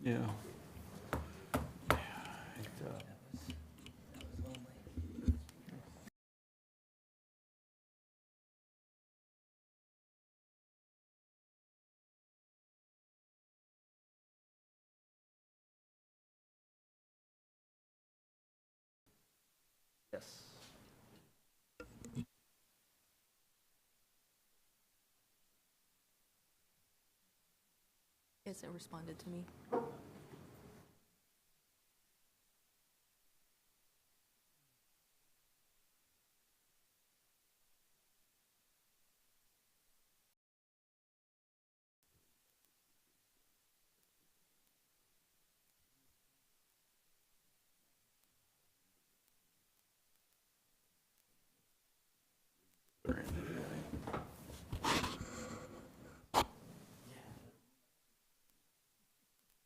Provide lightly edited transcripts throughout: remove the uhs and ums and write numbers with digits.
Yeah. Yes. Yes, it responded to me.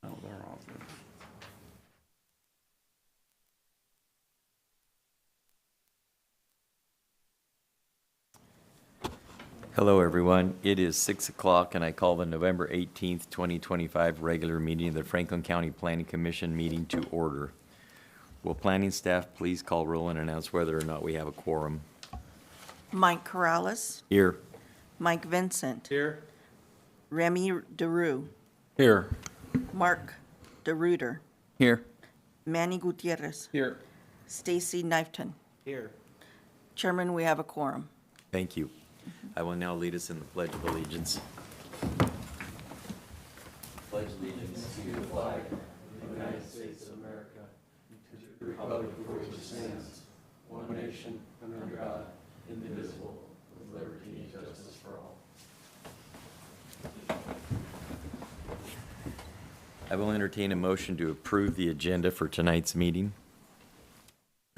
Oh, they're all good. Hello, everyone. It is 6 o'clock, and I call the November 18th, 2025 regular meeting of the Franklin County Planning Commission meeting to order. Will planning staff please call roll and announce whether or not we have a quorum? Mike Corrales, Here. Mike Vincent, Here? Remy DeRue, Here. Mark DeRuiter, Here. Manny Gutierrez, Here. Stacy Knifeton. Here. Chairman, we have a quorum. Thank you. I will now lead us in the Pledge of Allegiance. Pledge allegiance to the flag of the United States of America, to the republic for which it stands, one nation, under God, indivisible, with liberty and justice for all. I will entertain a motion to approve the agenda for tonight's meeting.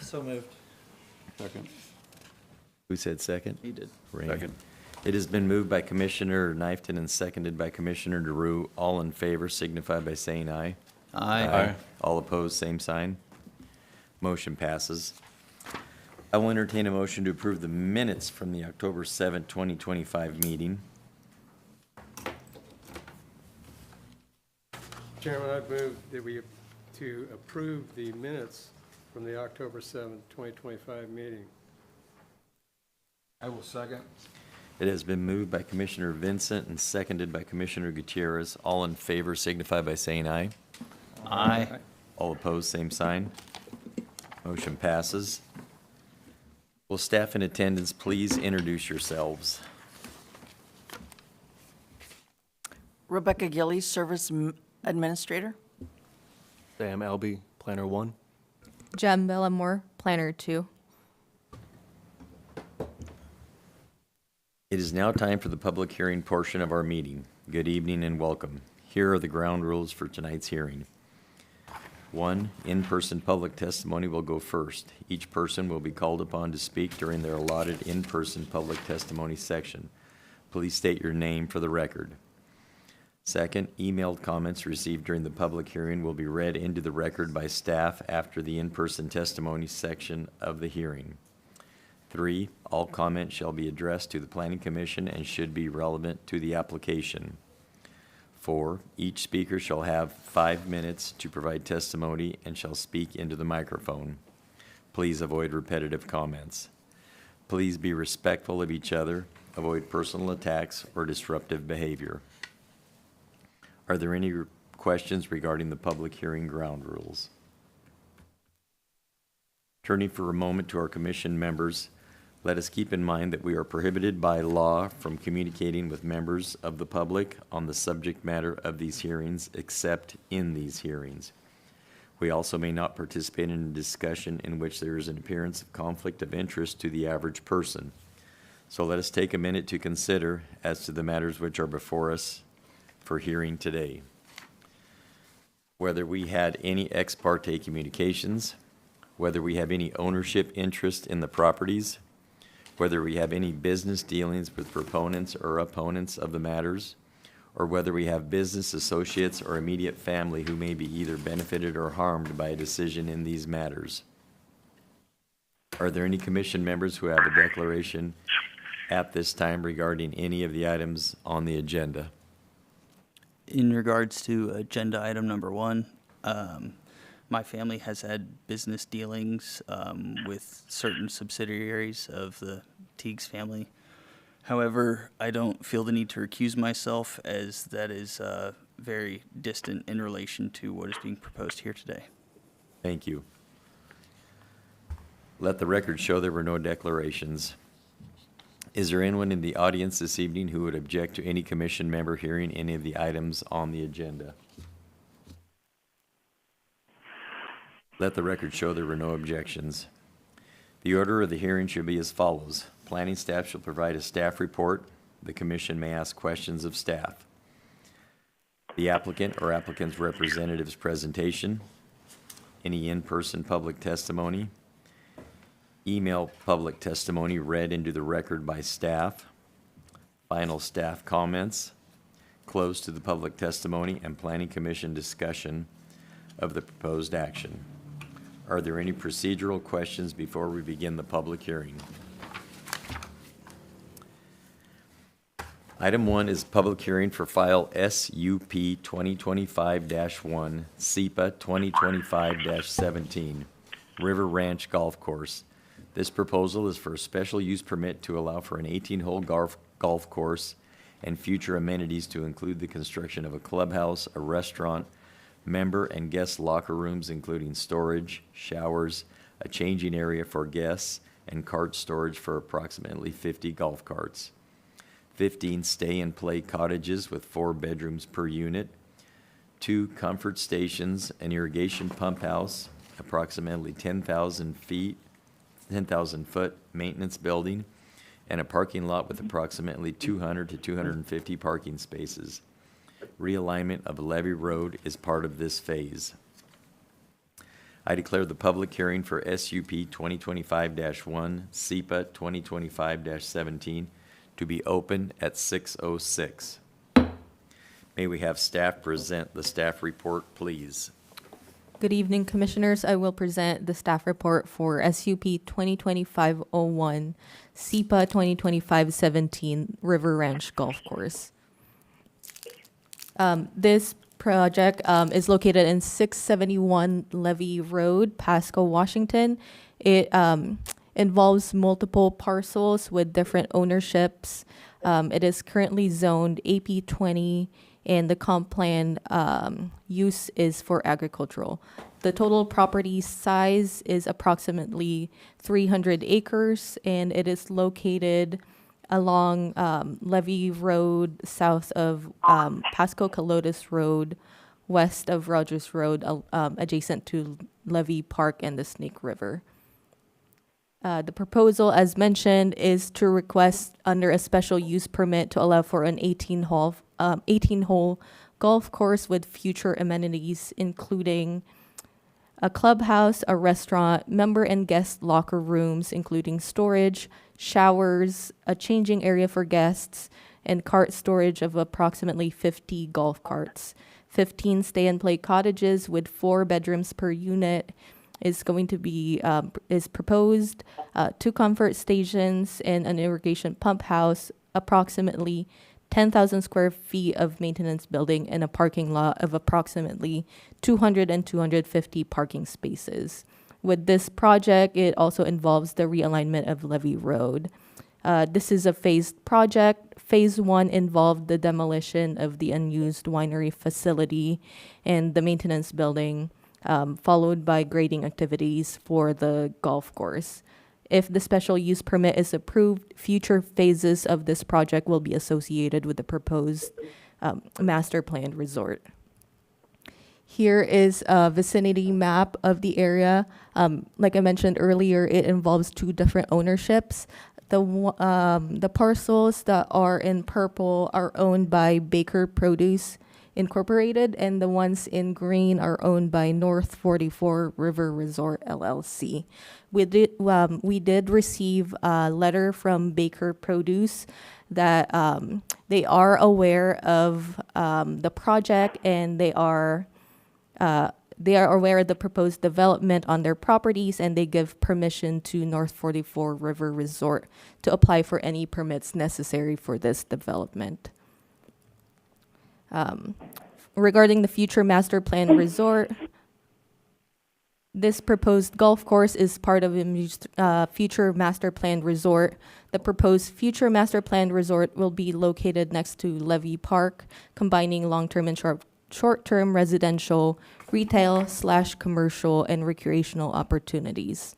So moved. Second. Who said second? He did. Ray. Second. It has been moved by Commissioner Knifeton and seconded by Commissioner DeRue. All in favor signify by saying aye. Aye. All opposed, same sign. Motion passes. I will entertain a motion to approve the minutes from the October 7th, 2025 meeting. Chairman, I move that we to approve the minutes from the October 7th, 2025 meeting. I will second. It has been moved by Commissioner Vincent and seconded by Commissioner Gutierrez. All in favor signify by saying aye. Aye. All opposed, same sign. Motion passes. Will staff in attendance please introduce yourselves? Rebecca Gillies, Service Administrator. Sam Albee, Planner 1. Jem Bellamore, Planner 2. It is now time for the public hearing portion of our meeting. Good evening and welcome. Here are the ground rules for tonight's hearing. 1, in-person public testimony will go first. Each person will be called upon to speak during their allotted in-person public testimony section. Please state your name for the record. Second, emailed comments received during the public hearing will be read into the record by staff after the in-person testimony section of the hearing. 3, all comments shall be addressed to the Planning Commission and should be relevant to the application. 4, each speaker shall have 5 minutes to provide testimony and shall speak into the microphone. Please avoid repetitive comments. Please be respectful of each other, avoid personal attacks or disruptive behavior. Are there any questions regarding the public hearing ground rules? Turning for a moment to our commission members, let us keep in mind that we are prohibited by law from communicating with members of the public on the subject matter of these hearings except in these hearings. We also may not participate in a discussion in which there is an appearance of conflict of interest to the average person. So let us take a minute to consider as to the matters which are before us for hearing today. Whether we had any ex parte communications, whether we have any ownership interest in the properties, whether we have any business dealings with proponents or opponents of the matters, or whether we have business associates or immediate family who may be either benefited or harmed by a decision in these matters. Are there any commission members who have a declaration at this time regarding any of the items on the agenda? In regards to agenda item number 1, my family has had business dealings with certain subsidiaries of the Teagues family. However, I don't feel the need to recuse myself, as that is very distant in relation to what is being proposed here today. Thank you. Let the record show there were no declarations. Is there anyone in the audience this evening who would object to any commission member hearing any of the items on the agenda? Let the record show there were no objections. The order of the hearing should be as follows. Planning staff shall provide a staff report. The commission may ask questions of staff. The applicant or applicant's representative's presentation, any in-person public testimony, email public testimony read into the record by staff, final staff comments, close to the public testimony, and planning commission discussion of the proposed action. Are there any procedural questions before we begin the public hearing? Item 1 is public hearing for file SUP 2025-1, SEPA 2025-17, River Ranch Golf Course. This proposal is for a special use permit to allow for an 18-hole golf course and future amenities to include the construction of a clubhouse, a restaurant, member and guest locker rooms, including storage, showers, a changing area for guests, and cart storage for approximately 50 golf carts. 15 stay-and-play cottages with 4 bedrooms per unit, 2 comfort stations, an irrigation pump house, approximately 10,000 foot maintenance building, and a parking lot with approximately 200 to 250 parking spaces. Realignment of Levy Road is part of this phase. I declare the public hearing for SUP 2025-1, SEPA 2025-17 to be open at 6:06. May we have staff present the staff report, please? Good evening, Commissioners. I will present the staff report for SUP 2025-01, SEPA 2025-17 River Ranch Golf Course. This project is located in 671 Levy Road, Pasco, Washington. It involves multiple parcels with different ownerships. It is currently zoned AP20, and the comp plan use is for agricultural. The total property size is approximately 300 acres, and it is located along Levy Road, south of Pasco Calotes Road, west of Rogers Road, adjacent to Levy Park and the Snake River. The proposal, as mentioned, is to request under a special use permit to allow for an 18-hole golf course with future amenities, including a clubhouse, a restaurant, member and guest locker rooms, including storage, showers, a changing area for guests, and cart storage of approximately 50 golf carts. 15 stay-and-play cottages with 4 bedrooms per unit is going to be is proposed, 2 comfort stations and an irrigation pump house, approximately 10,000 square feet of maintenance building, and a parking lot of approximately 200 and 250 parking spaces. With this project, it also involves the realignment of Levy Road. This is a phased project. Phase 1 involved the demolition of the unused winery facility and the maintenance building, followed by grading activities for the golf course. If the special use permit is approved, future phases of this project will be associated with the proposed master planned resort. Here is a vicinity map of the area. Like I mentioned earlier, it involves 2 different ownerships. The parcels that are in purple are owned by Baker Produce Incorporated, and the ones in green are owned by North 44 River Resort LLC. We did receive a letter from Baker Produce that they are aware of the project, and they are aware of the proposed development on their properties, and they give permission to North 44 River Resort to apply for any permits necessary for this development. Regarding the future master plan resort, this proposed golf course is part of a future master plan resort. The proposed future master plan resort will be located next to Levy Park, combining long-term and short-term residential, retail/commercial, and recreational opportunities.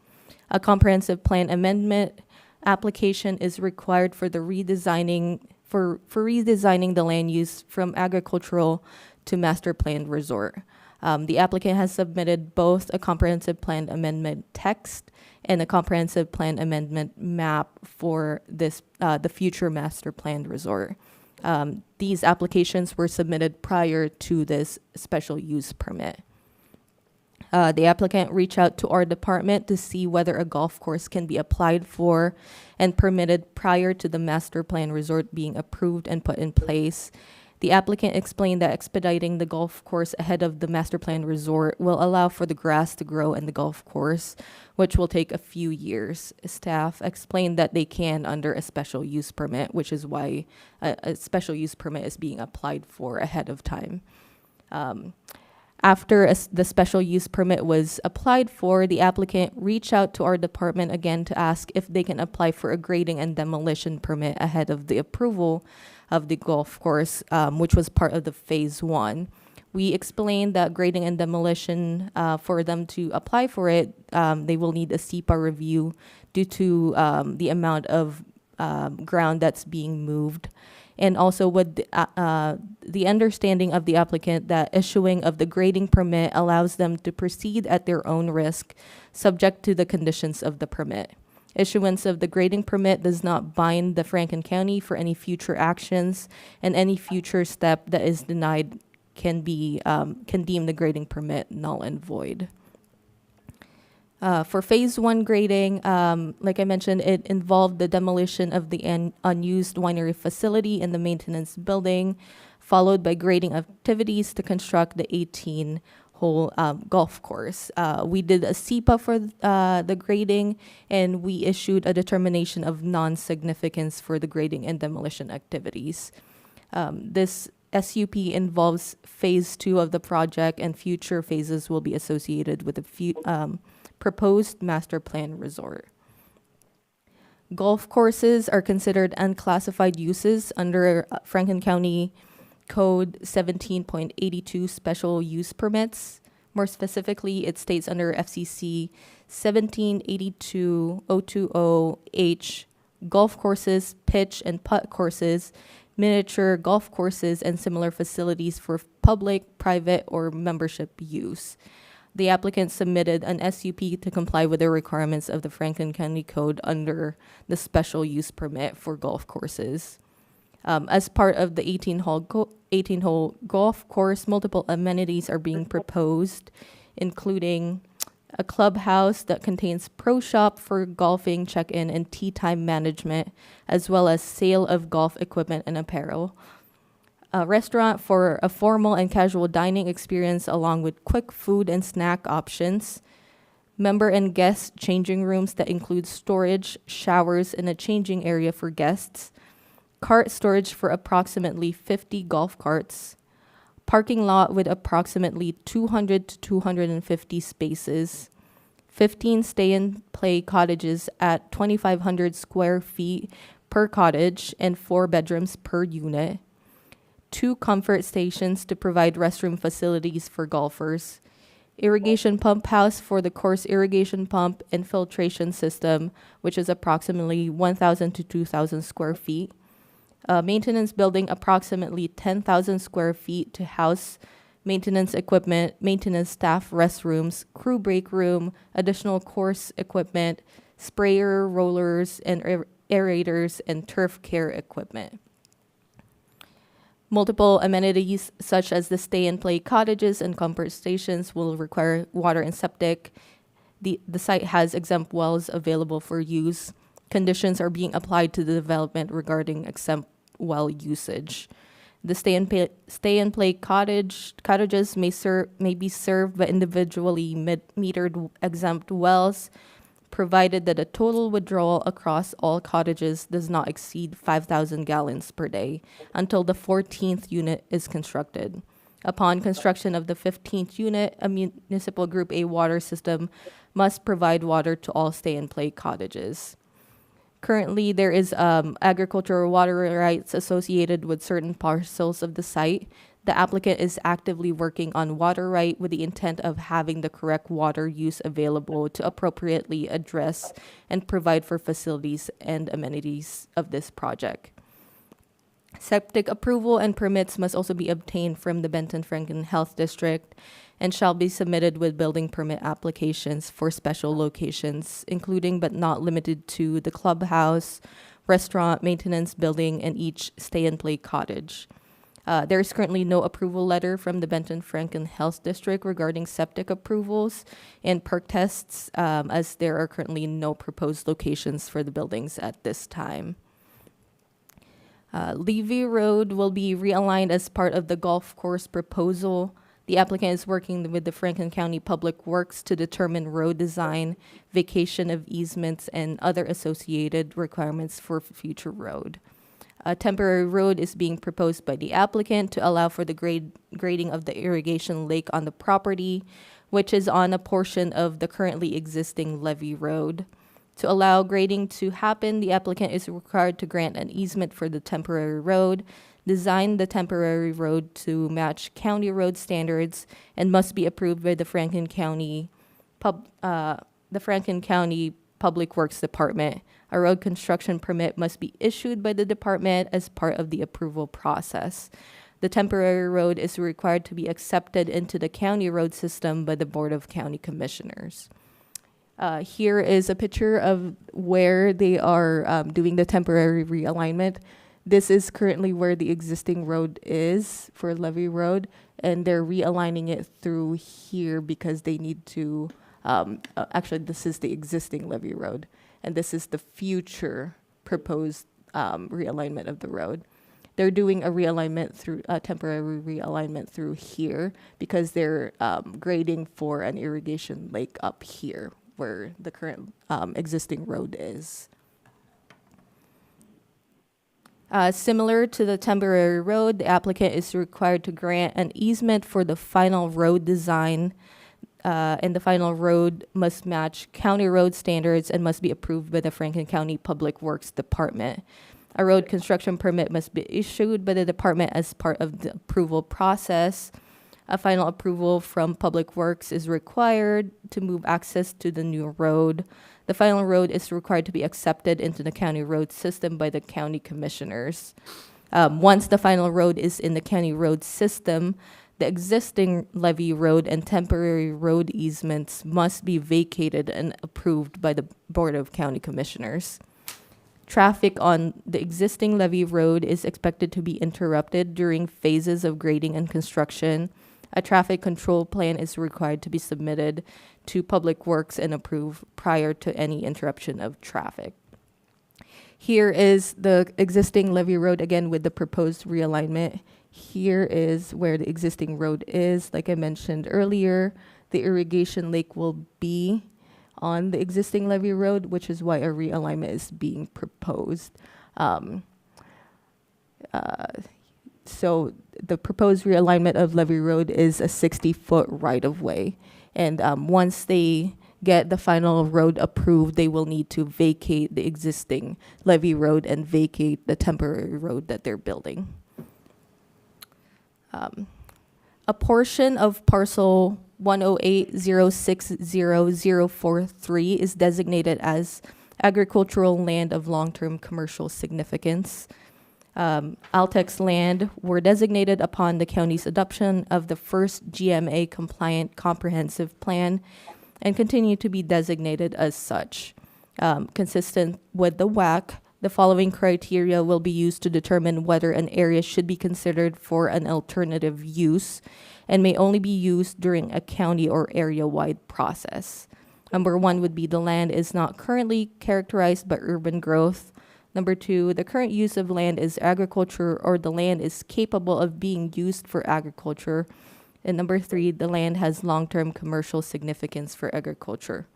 A comprehensive plan amendment application is required for the redesigning the land use from agricultural to master plan resort. The applicant has submitted both a comprehensive plan amendment text and a comprehensive plan amendment map for this the future master plan resort. These applications were submitted prior to this special use permit. The applicant reached out to our department to see whether a golf course can be applied for and permitted prior to the master plan resort being approved and put in place. The applicant explained that expediting the golf course ahead of the master plan resort will allow for the grass to grow in the golf course, which will take a few years. Staff explained that they can under a special use permit, which is why a special use permit is being applied for ahead of time. After the special use permit was applied for, the applicant reached out to our department again to ask if they can apply for a grading and demolition permit ahead of the approval of the golf course, which was part of the phase 1. We explained that grading and demolition, for them to apply for it, they will need a SEPA review due to the amount of ground that's being moved. And also with the understanding of the applicant that issuing of the grading permit allows them to proceed at their own risk, subject to the conditions of the permit. Issuance of the grading permit does not bind the Franklin County for any future actions, and any future step that is denied can deem the grading permit null and void. For phase 1 grading, like I mentioned, it involved the demolition of the unused winery facility in the maintenance building, followed by grading activities to construct the 18-hole golf course. We did a SEPA for the grading, and we issued a determination of non-significance for the grading and demolition activities. This SUP involves phase 2 of the project, and future phases will be associated with the proposed master plan resort. Golf courses are considered unclassified uses under Franklin County Code 17.82 special use permits. More specifically, it states under FCC 1782-020H, golf courses, pitch and putt courses, miniature golf courses, and similar facilities for public, private, or membership use. The applicant submitted an SUP to comply with the requirements of the Franklin County Code under the special use permit for golf courses. As part of the 18-hole golf course, multiple amenities are being proposed, including a clubhouse that contains pro shop for golfing, check-in, and tee time management, as well as sale of golf equipment and apparel. A restaurant for a formal and casual dining experience, along with quick food and snack options. Member and guest changing rooms that include storage, showers, and a changing area for guests. Cart storage for approximately 50 golf carts. Parking lot with approximately 200 to 250 spaces. 15 stay-and-play cottages at 2,500 square feet per cottage and 4 bedrooms per unit. 2 comfort stations to provide restroom facilities for golfers. Irrigation pump house for the course irrigation pump and filtration system, which is approximately 1,000 to 2,000 square feet. Maintenance building approximately 10,000 square feet to house maintenance equipment, maintenance staff restrooms, crew break room, additional course equipment, sprayer, rollers, and aerators, and turf care equipment. Multiple amenities such as the stay-and-play cottages and comfort stations will require water and septic. The site has exempt wells available for use. Conditions are being applied to the development regarding exempt well usage. The stay-and-play cottages may be served by individually metered exempt wells. provided that the total withdrawal across all cottages does not exceed 5,000 gallons per day until the 14th unit is constructed. Upon construction of the 15th unit, a municipal Group A water system must provide water to all stay-and-play cottages. Currently, there is agricultural water rights associated with certain parcels of the site. The applicant is actively working on water right with the intent of having the correct water use available to appropriately address and provide for facilities and amenities of this project. Septic approval and permits must also be obtained from the Benton-Franklin Health District and shall be submitted with building permit applications for special locations, including but not limited to the clubhouse, restaurant, maintenance building, and each stay-and-play cottage. There is currently no approval letter from the Benton-Franklin Health District regarding septic approvals and perk tests, as there are currently no proposed locations for the buildings at this time. Levy Road will be realigned as part of the golf course proposal. The applicant is working with the Franklin County Public Works to determine road design, vacation of easements, and other associated requirements for future road. A temporary road is being proposed by the applicant to allow for the grading of the irrigation lake on the property, which is on a portion of the currently existing levee road. To allow grading to happen, the applicant is required to grant an easement for the temporary road, design the temporary road to match county road standards, and must be approved by the Franklin County Public Works Department. A road construction permit must be issued by the department as part of the approval process. The temporary road is required to be accepted into the county road system by the Board of County Commissioners. Here is a picture of where they are doing the temporary realignment. This is currently where the existing road is for Levee Road, and they're realigning it through here because they need to, actually this is the existing Levee Road, and this is the future proposed realignment of the road. They're doing a realignment through, temporary realignment through here because they're grading for an irrigation lake up here where the current existing road is. Similar to the temporary road, the applicant is required to grant an easement for the final road design, and the final road must match county road standards and must be approved by the Franklin County Public Works Department. A road construction permit must be issued by the department as part of the approval process. A final approval from Public Works is required to move access to the new road. The final road is required to be accepted into the county road system by the county commissioners. Once the final road is in the county road system, the existing levee road and temporary road easements must be vacated and approved by the Board of County Commissioners. Traffic on the existing levee road is expected to be interrupted during phases of grading and construction. A traffic control plan is required to be submitted to Public Works and approved prior to any interruption of traffic. Here is the existing levee road again with the proposed realignment. Here is where the existing road is. Like I mentioned earlier, the irrigation lake will be on the existing levee road, which is why a realignment is being proposed. So the proposed realignment of Levee Road is a 60-foot right-of-way. And once they get the final road approved, they will need to vacate the existing Levee Road and vacate the temporary road that they're building. A portion of parcel 108060043 is designated as agricultural land of long-term commercial significance. Altex land were designated upon the county's adoption of the first GMA-compliant comprehensive plan and continue to be designated as such. Consistent with the WAC, the following criteria will be used to determine whether an area should be considered for an alternative use and may only be used during a county or area-wide process. Number 1 would be the land is not currently characterized by urban growth. Number 2, the current use of land is agriculture or the land is capable of being used for agriculture. And number 3, the land has long-term commercial significance for agriculture.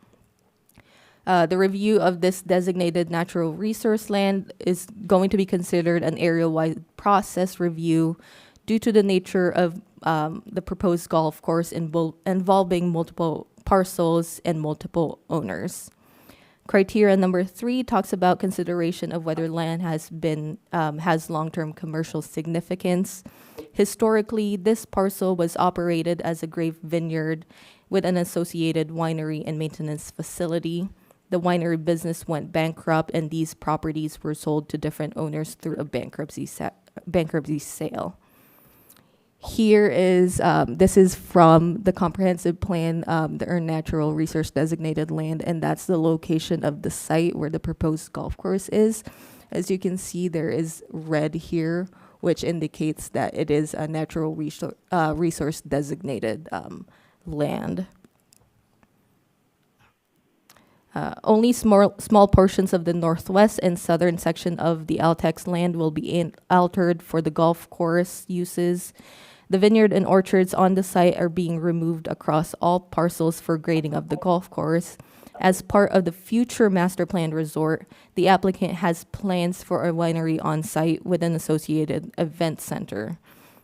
The review of this designated natural resource land is going to be considered an area-wide process review due to the nature of the proposed golf course involving multiple parcels and multiple owners. Criteria number 3 talks about consideration of whether land has long-term commercial significance. Historically, this parcel was operated as a grape vineyard with an associated winery and maintenance facility. The winery business went bankrupt, and these properties were sold to different owners through a bankruptcy sale. Here is, this is from the comprehensive plan, the Earn Natural Resource Designated Land, and that's the location of the site where the proposed golf course is. As you can see, there is red here, which indicates that it is a natural resource designated land. Only small portions of the northwest and southern section of the Altex land will be altered for the golf course uses. The vineyard and orchards on the site are being removed across all parcels for grading of the golf course. As part of the future master plan resort, the applicant has plans for a winery on site with an associated event center.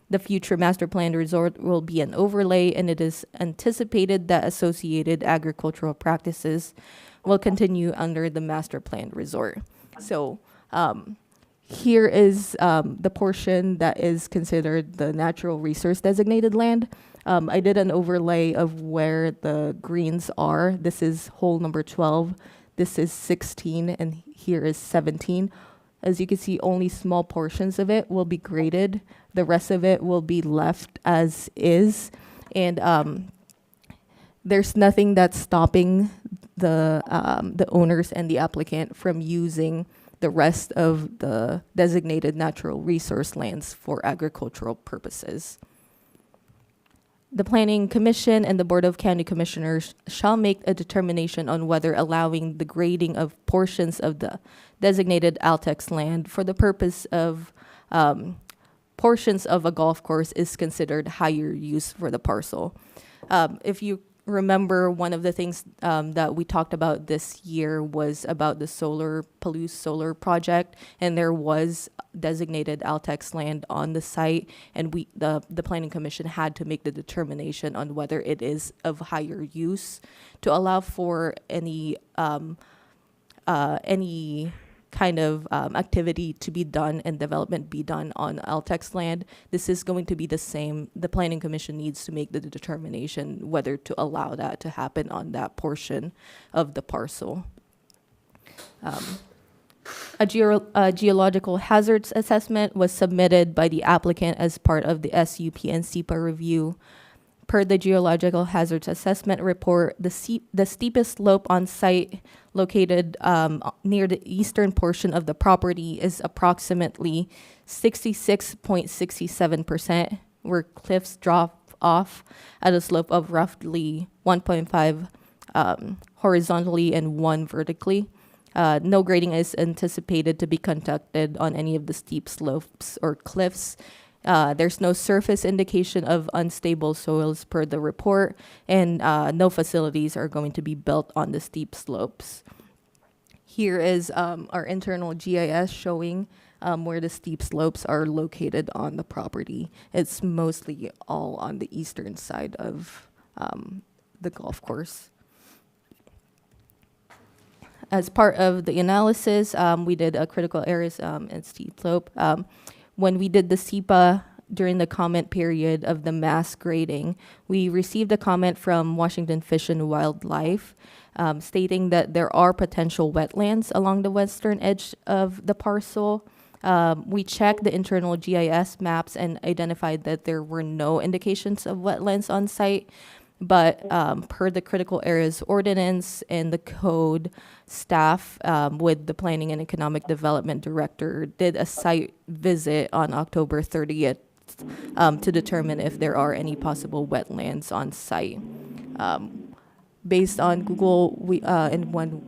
The future master plan resort will be an overlay, and it is anticipated that associated agricultural practices will continue under the master plan resort. So here is the portion that is considered the natural resource designated land. I did an overlay of where the greens are. This is hole number 12. This is 16, and here is 17. As you can see, only small portions of it will be graded. The rest of it will be left as is. And there's nothing that's stopping the owners and the applicant from using the rest of the designated natural resource lands for agricultural purposes. The Planning Commission and the Board of County Commissioners shall make a determination on whether allowing the grading of portions of the designated Altex land for the purpose of portions of a golf course is considered higher use for the parcel. If you remember, one of the things that we talked about this year was about the Palouse solar project, and there was designated Altex land on the site, and the Planning Commission had to make the determination on whether it is of higher use to allow for any kind of activity to be done and development be done on Altex land. This is going to be the same. The Planning Commission needs to make the determination whether to allow that to happen on that portion of the parcel. A geological hazards assessment was submitted by the applicant as part of the SUP and SEPA review. Per the geological hazards assessment report, the steepest slope on site located near the eastern portion of the property is approximately 66.67%, where cliffs drop off at a slope of roughly 1.5 horizontally and 1 vertically. No grading is anticipated to be conducted on any of the steep slopes or cliffs. There's no surface indication of unstable soils per the report, and no facilities are going to be built on the steep slopes. Here is our internal GIS showing where the steep slopes are located on the property. It's mostly all on the eastern side of the golf course. As part of the analysis, we did a critical areas and steep slope. When we did the SEPA during the comment period of the mass grading, we received a comment from Washington Fish and Wildlife stating that there are potential wetlands along the western edge of the parcel. We checked the internal GIS maps and identified that there were no indications of wetlands on site. But per the critical areas ordinance and the code, staff with the Planning and Economic Development Director did a site visit on October 30th to determine if there are any possible wetlands on site. Based on Google,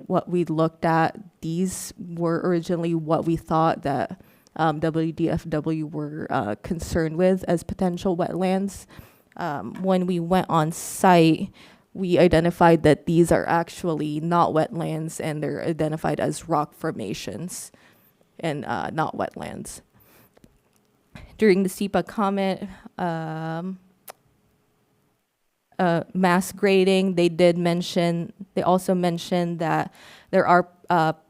what we looked at, these were originally what we thought that WDFW were concerned with as potential wetlands. When we went on site, we identified that these are actually not wetlands and they're identified as rock formations and not wetlands. During the SEPA comment, mass grading, they also mentioned that there are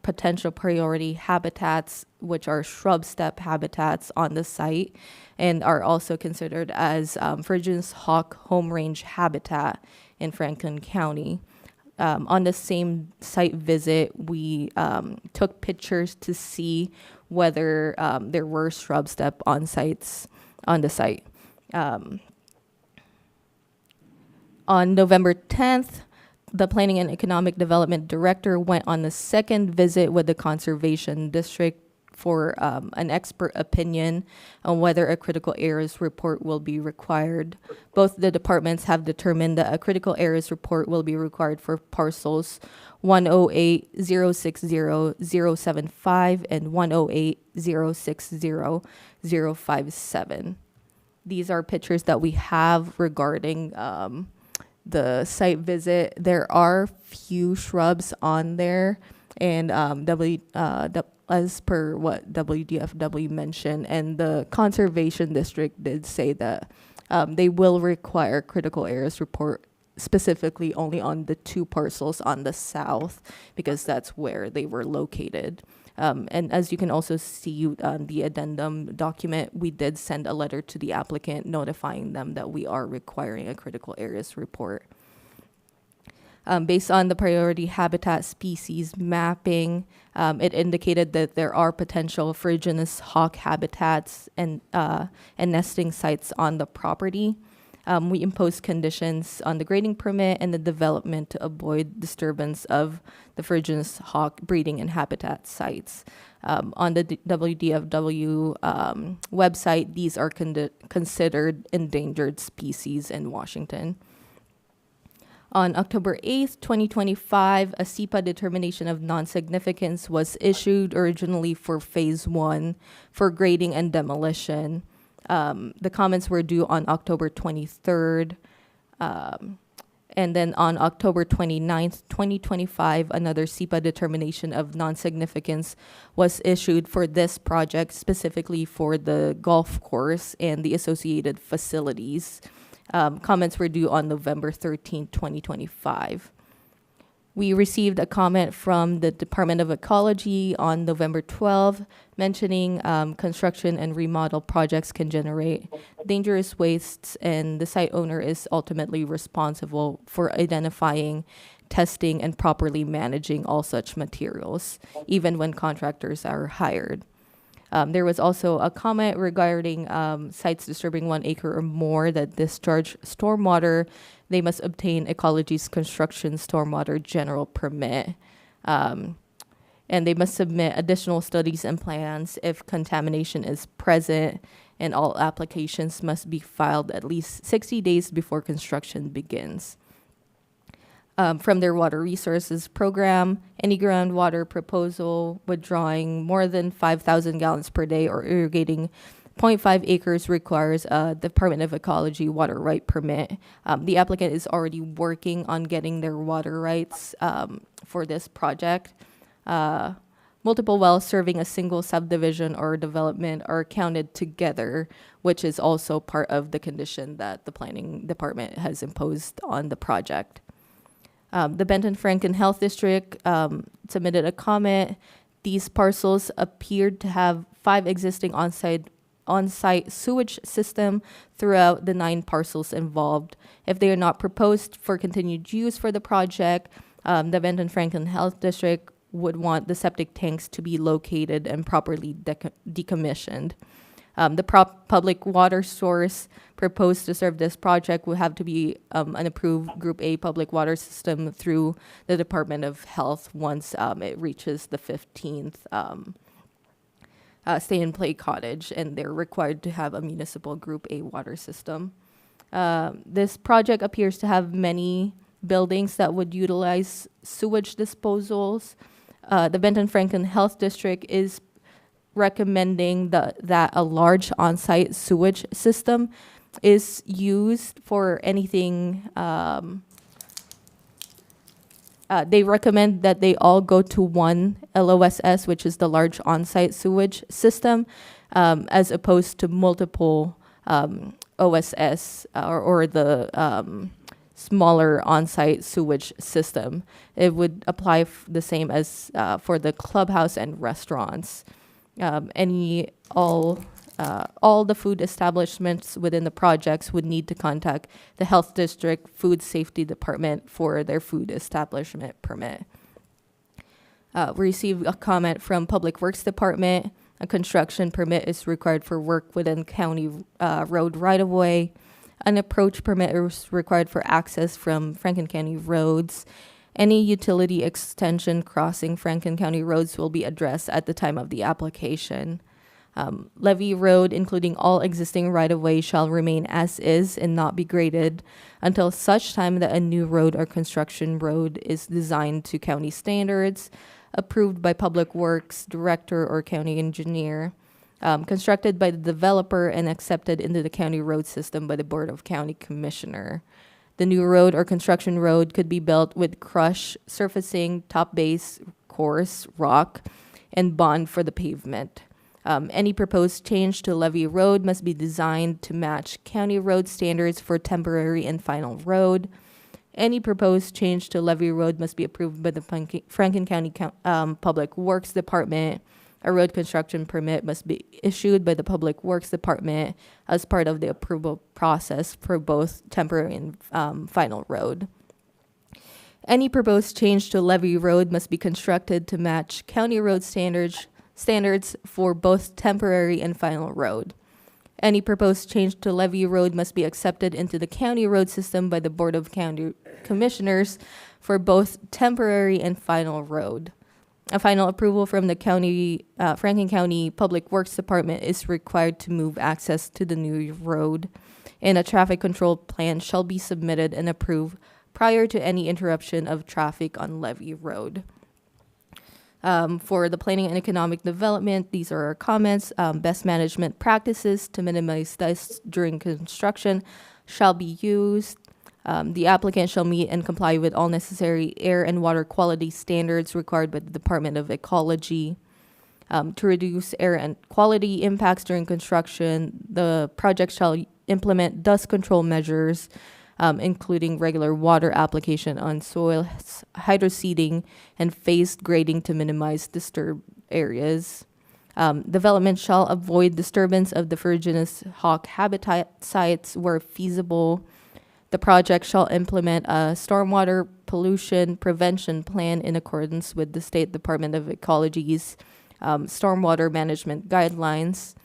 potential priority habitats, which are shrub steppe habitats on the site, and are also considered as Virgin's hawk home range habitat in Franklin County. On the same site visit, we took pictures to see whether there were shrub steppe on the site. On November 10th, the Planning and Economic Development Director went on the second visit with the Conservation District for an expert opinion on whether a critical areas report will be required. Both the departments have determined that a critical areas report will be required for parcels 108-060-075 and 108-060-057. These are pictures that we have regarding the site visit. There are few shrubs on there, and as per what WDFW mentioned, and the Conservation District did say that they will require critical areas report specifically only on the 2 parcels on the south, because that's where they were located. And as you can also see on the addendum document, we did send a letter to the applicant notifying them that we are requiring a critical areas report. Based on the priority habitat species mapping, it indicated that there are potential Phrygianus hawk habitats and nesting sites on the property. We imposed conditions on the grading permit and the development to avoid disturbance of the Phrygianus hawk breeding and habitat sites. On the WDFW website, these are considered endangered species in Washington. On October 8th, 2025, a SEPA determination of non-significance was issued originally for Phase 1 for grading and demolition. The comments were due on October 23rd. And then on October 29th, 2025, another SEPA determination of non-significance was issued for this project, specifically for the golf course and the associated facilities. Comments were due on November 13th, 2025. We received a comment from the Department of Ecology on November 12th, mentioning construction and remodel projects can generate dangerous wastes, and the site owner is ultimately responsible for identifying, testing, and properly managing all such materials, even when contractors are hired. There was also a comment regarding sites disturbing 1 acre or more that discharge stormwater. They must obtain Ecology's construction stormwater general permit. And they must submit additional studies and plans if contamination is present, and all applications must be filed at least 60 days before construction begins. From their water resources program, any groundwater proposal withdrawing more than 5,000 gallons per day or irrigating 0.5 acres requires a Department of Ecology water right permit. The applicant is already working on getting their water rights for this project. Multiple wells serving a single subdivision or development are counted together, which is also part of the condition that the planning department has imposed on the project. The Benton Franklin Health District submitted a comment. These parcels appeared to have 5 existing on-site sewage system throughout the 9 parcels involved. If they are not proposed for continued use for the project, the Benton Franklin Health District would want the septic tanks to be located and properly decommissioned. The public water source proposed to serve this project will have to be an approved Group A public water system through the Department of Health once it reaches the 15th stay and play cottage, and they're required to have a municipal Group A water system. This project appears to have many buildings that would utilize sewage disposals. The Benton Franklin Health District is recommending that a large on-site sewage system is used for anything they recommend that they all go to one LOSS, which is the large on-site sewage system, as opposed to multiple OSS or the smaller on-site sewage system. It would apply the same as for the clubhouse and restaurants. All the food establishments within the projects would need to contact the Health District Food Safety Department for their food establishment permit. We received a comment from Public Works Department. A construction permit is required for work within county road right-of-way. An approach permit is required for access from Franklin County roads. Any utility extension crossing Franklin County roads will be addressed at the time of the application. Levy Road, including all existing right-of-way, shall remain as is and not be graded until such time that a new road or construction road is designed to county standards, approved by Public Works Director or county engineer, constructed by the developer and accepted into the county road system by the Board of County Commissioner. The new road or construction road could be built with crush, surfacing, top base, coarse, rock, and bond for the pavement. Any proposed change to Levy Road must be designed to match county road standards for temporary and final road. Any proposed change to Levy Road must be approved by the Franklin County Public Works Department. A road construction permit must be issued by the Public Works Department as part of the approval process for both temporary and final road. Any proposed change to Levy Road must be constructed to match county road standards for both temporary and final road. Any proposed change to Levy Road must be accepted into the county road system by the Board of County Commissioners for both temporary and final road. A final approval from the Franklin County Public Works Department is required to move access to the new road, and a traffic control plan shall be submitted and approved prior to any interruption of traffic on Levy Road. For the planning and economic development, these are our comments. Best management practices to minimize dust during construction shall be used. The applicant shall meet and comply with all necessary air and water quality standards required by the Department of Ecology. To reduce air and quality impacts during construction, the project shall implement dust control measures, including regular water application on soils, hydroseeding, and phased grading to minimize disturbed areas. Development shall avoid disturbance of the ferruginous hawk habitat sites where feasible. The project shall implement a stormwater pollution prevention plan in accordance with the State Department of Ecology's stormwater management guidelines.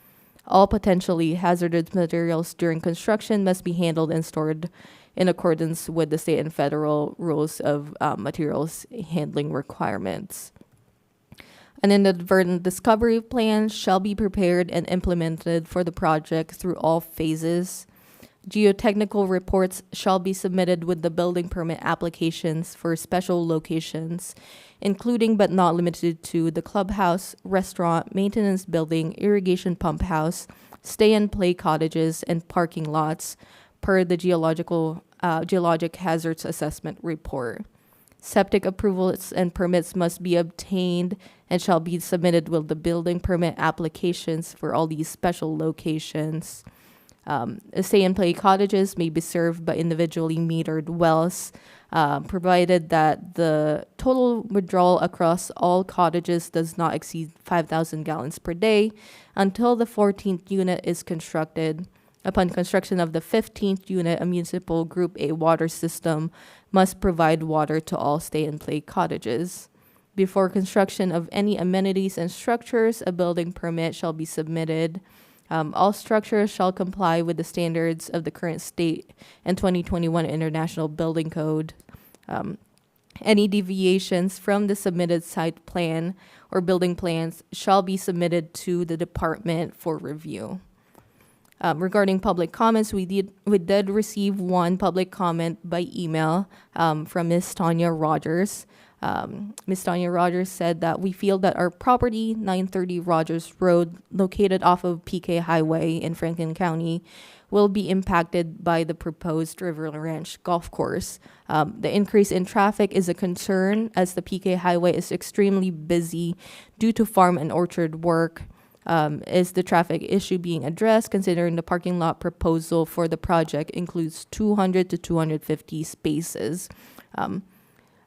All potentially hazardous materials during construction must be handled and stored in accordance with the state and federal rules of materials handling requirements. An inadvertent discovery plan shall be prepared and implemented for the project through all phases. Geotechnical reports shall be submitted with the building permit applications for special locations, including but not limited to the clubhouse, restaurant, maintenance building, irrigation pump house, stay and play cottages, and parking lots per the geologic hazards assessment report. Septic approvals and permits must be obtained and shall be submitted with the building permit applications for all these special locations. Stay and play cottages may be served by individually metered wells, provided that the total withdrawal across all cottages does not exceed 5,000 gallons per day until the 14th unit is constructed. Upon construction of the 15th unit, a municipal Group A water system must provide water to all stay and play cottages. Before construction of any amenities and structures, a building permit shall be submitted. All structures shall comply with the standards of the current state and 2021 International Building Code. Any deviations from the submitted site plan or building plans shall be submitted to the department for review. Regarding public comments, we did receive one public comment by email from Ms. Tanya Rogers. Ms. Tanya Rogers said that we feel that our property, 930 Rogers Road, located off of PK Highway in Franklin County, will be impacted by the proposed River Ranch Golf Course. The increase in traffic is a concern as the PK Highway is extremely busy due to farm and orchard work. Is the traffic issue being addressed, considering the parking lot proposal for the project includes 200 to 250 spaces?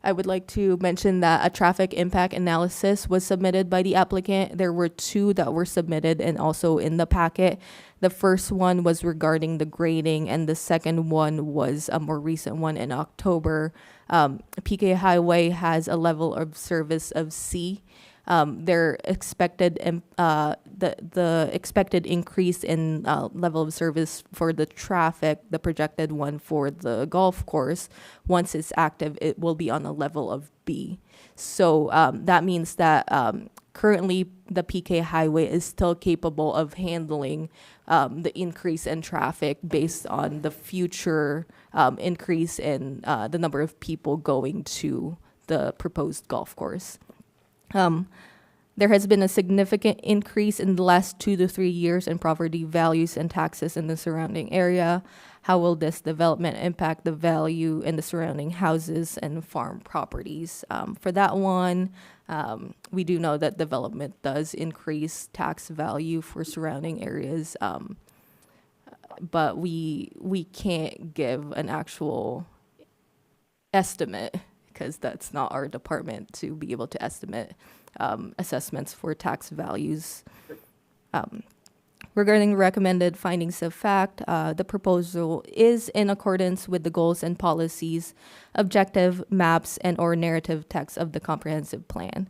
I would like to mention that a traffic impact analysis was submitted by the applicant. There were two that were submitted and also in the packet. The first one was regarding the grading, and the second one was a more recent one in October. PK Highway has a level of service of C. Their expected the expected increase in level of service for the traffic, the projected one for the golf course, once it's active, it will be on a level of B. So that means that currently the PK Highway is still capable of handling the increase in traffic based on the future increase in the number of people going to the proposed golf course. There has been a significant increase in the last 2 to 3 years in property values and taxes in the surrounding area. How will this development impact the value in the surrounding houses and farm properties? For that one, we do know that development does increase tax value for surrounding areas, but we can't give an actual estimate because that's not our department to be able to estimate assessments for tax values. Regarding recommended findings of fact, the proposal is in accordance with the goals and policies, objective maps, and or narrative text of the comprehensive plan.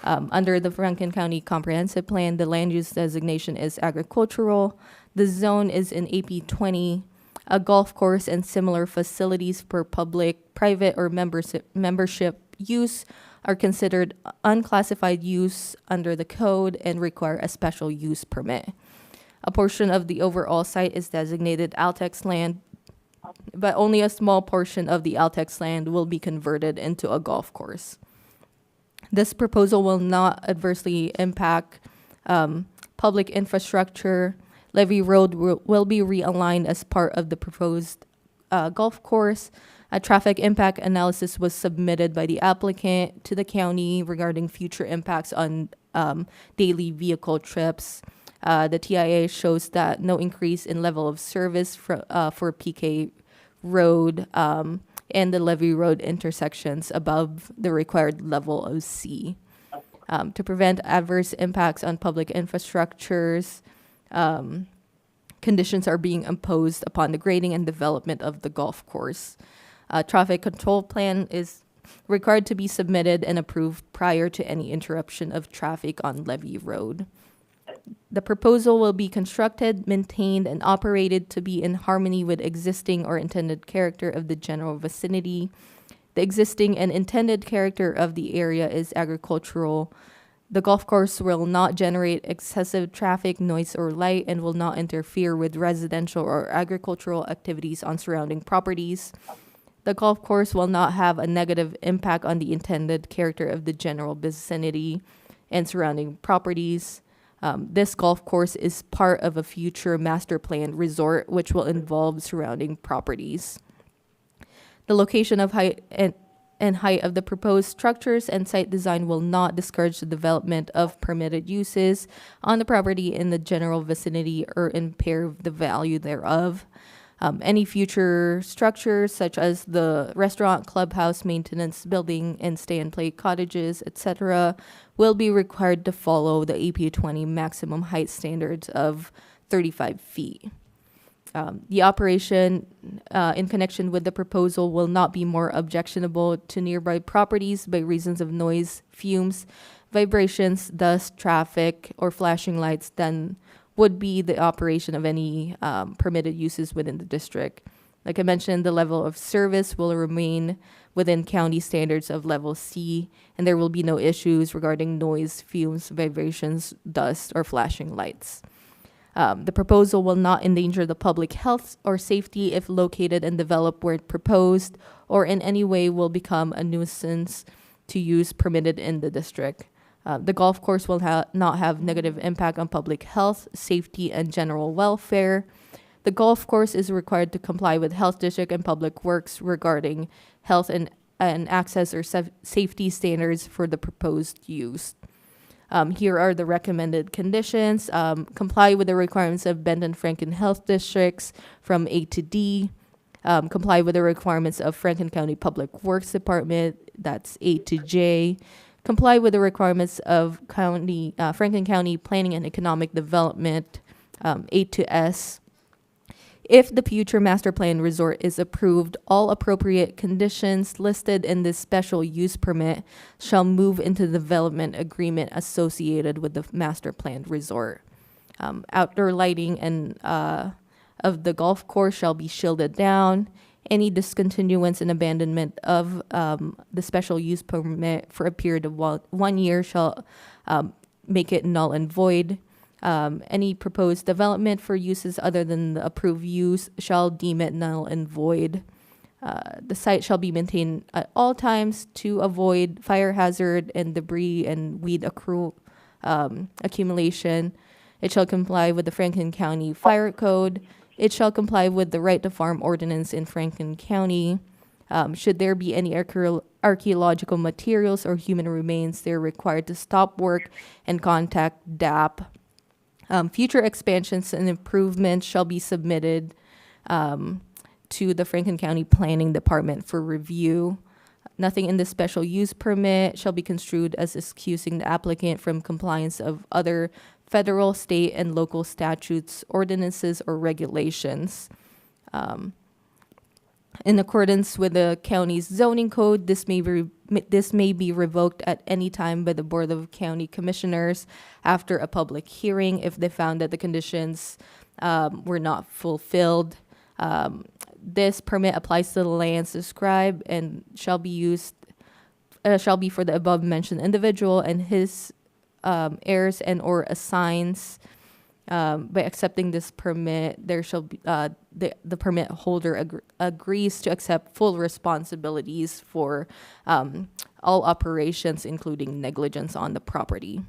Under the Franklin County Comprehensive Plan, the land use designation is agricultural. The zone is in AP 20. A golf course and similar facilities for public, private, or membership use are considered unclassified use under the code and require a special use permit. A portion of the overall site is designated Altex land, but only a small portion of the Altex land will be converted into a golf course. This proposal will not adversely impact public infrastructure. Levy Road will be realigned as part of the proposed golf course. A traffic impact analysis was submitted by the applicant to the county regarding future impacts on daily vehicle trips. The TIA shows that no increase in level of service for PK Road and the Levy Road intersections above the required level of C. To prevent adverse impacts on public infrastructures, conditions are being imposed upon the grading and development of the golf course. A traffic control plan is required to be submitted and approved prior to any interruption of traffic on Levy Road. The proposal will be constructed, maintained, and operated to be in harmony with existing or intended character of the general vicinity. The existing and intended character of the area is agricultural. The golf course will not generate excessive traffic, noise, or light and will not interfere with residential or agricultural activities on surrounding properties. The golf course will not have a negative impact on the intended character of the general vicinity and surrounding properties. This golf course is part of a future master plan resort, which will involve surrounding properties. The location of height and height of the proposed structures and site design will not discourage the development of permitted uses on the property in the general vicinity or impair the value thereof. Any future structures, such as the restaurant, clubhouse, maintenance building, and stay-and-play cottages, etc., will be required to follow the AP 20 maximum height standards of 35 feet. The operation in connection with the proposal will not be more objectionable to nearby properties by reasons of noise, fumes, vibrations, dust, traffic, or flashing lights than would be the operation of any permitted uses within the district. Like I mentioned, the level of service will remain within county standards of level C, and there will be no issues regarding noise, fumes, vibrations, dust, or flashing lights. The proposal will not endanger the public health or safety if located and developed where proposed, or in any way will become a nuisance to use permitted in the district. The golf course will not have negative impact on public health, safety, and general welfare. The golf course is required to comply with Health District and Public Works regarding health and access or safety standards for the proposed use. Here are the recommended conditions. Comply with the requirements of Benton Franklin Health Districts from A to D. Comply with the requirements of Franklin County Public Works Department, that's A to J. Comply with the requirements of Franklin County Planning and Economic Development, A to S. If the future master plan resort is approved, all appropriate conditions listed in this special use permit shall move into the development agreement associated with the master planned resort. Outdoor lighting and of the golf course shall be shielded down. Any discontinuance and abandonment of the special use permit for a period of 1 year shall make it null and void. Any proposed development for uses other than the approved use shall deem it null and void. The site shall be maintained at all times to avoid fire hazard and debris and weed accumulation. It shall comply with the Franklin County Fire Code. It shall comply with the Right to Farm Ordinance in Franklin County. Should there be any archaeological materials or human remains, they're required to stop work and contact DAP. Future expansions and improvements shall be submitted to the Franklin County Planning Department for review. Nothing in the special use permit shall be construed as excusing the applicant from compliance of other federal, state, and local statutes, ordinances, or regulations. In accordance with the county's zoning code, this may be revoked at any time by the Board of County Commissioners after a public hearing if they found that the conditions were not fulfilled. This permit applies to the lands described and shall be for the above mentioned individual and his heirs and or assigns. By accepting this permit, there shall be the permit holder agrees to accept full responsibilities for all operations, including negligence on the property.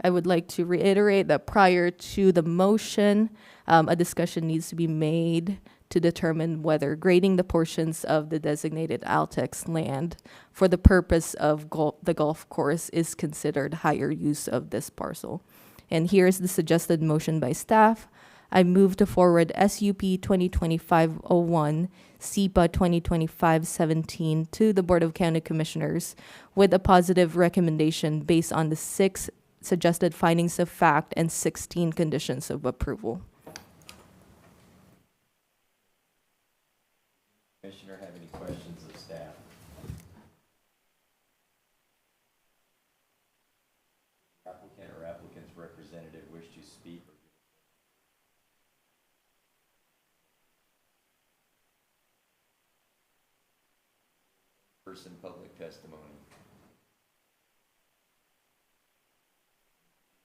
I would like to reiterate that prior to the motion, a discussion needs to be made to determine whether grading the portions of the designated Altex land for the purpose of the golf course is considered higher use of this parcel. And here's the suggested motion by staff. I move to forward SUP 2025-01, SEPA 2025-17 to the Board of County Commissioners with a positive recommendation based on the 6 suggested findings of fact and 16 conditions of approval. Commissioner, have any questions of staff? Applicant or applicant's representative wish to speak? Person public testimony.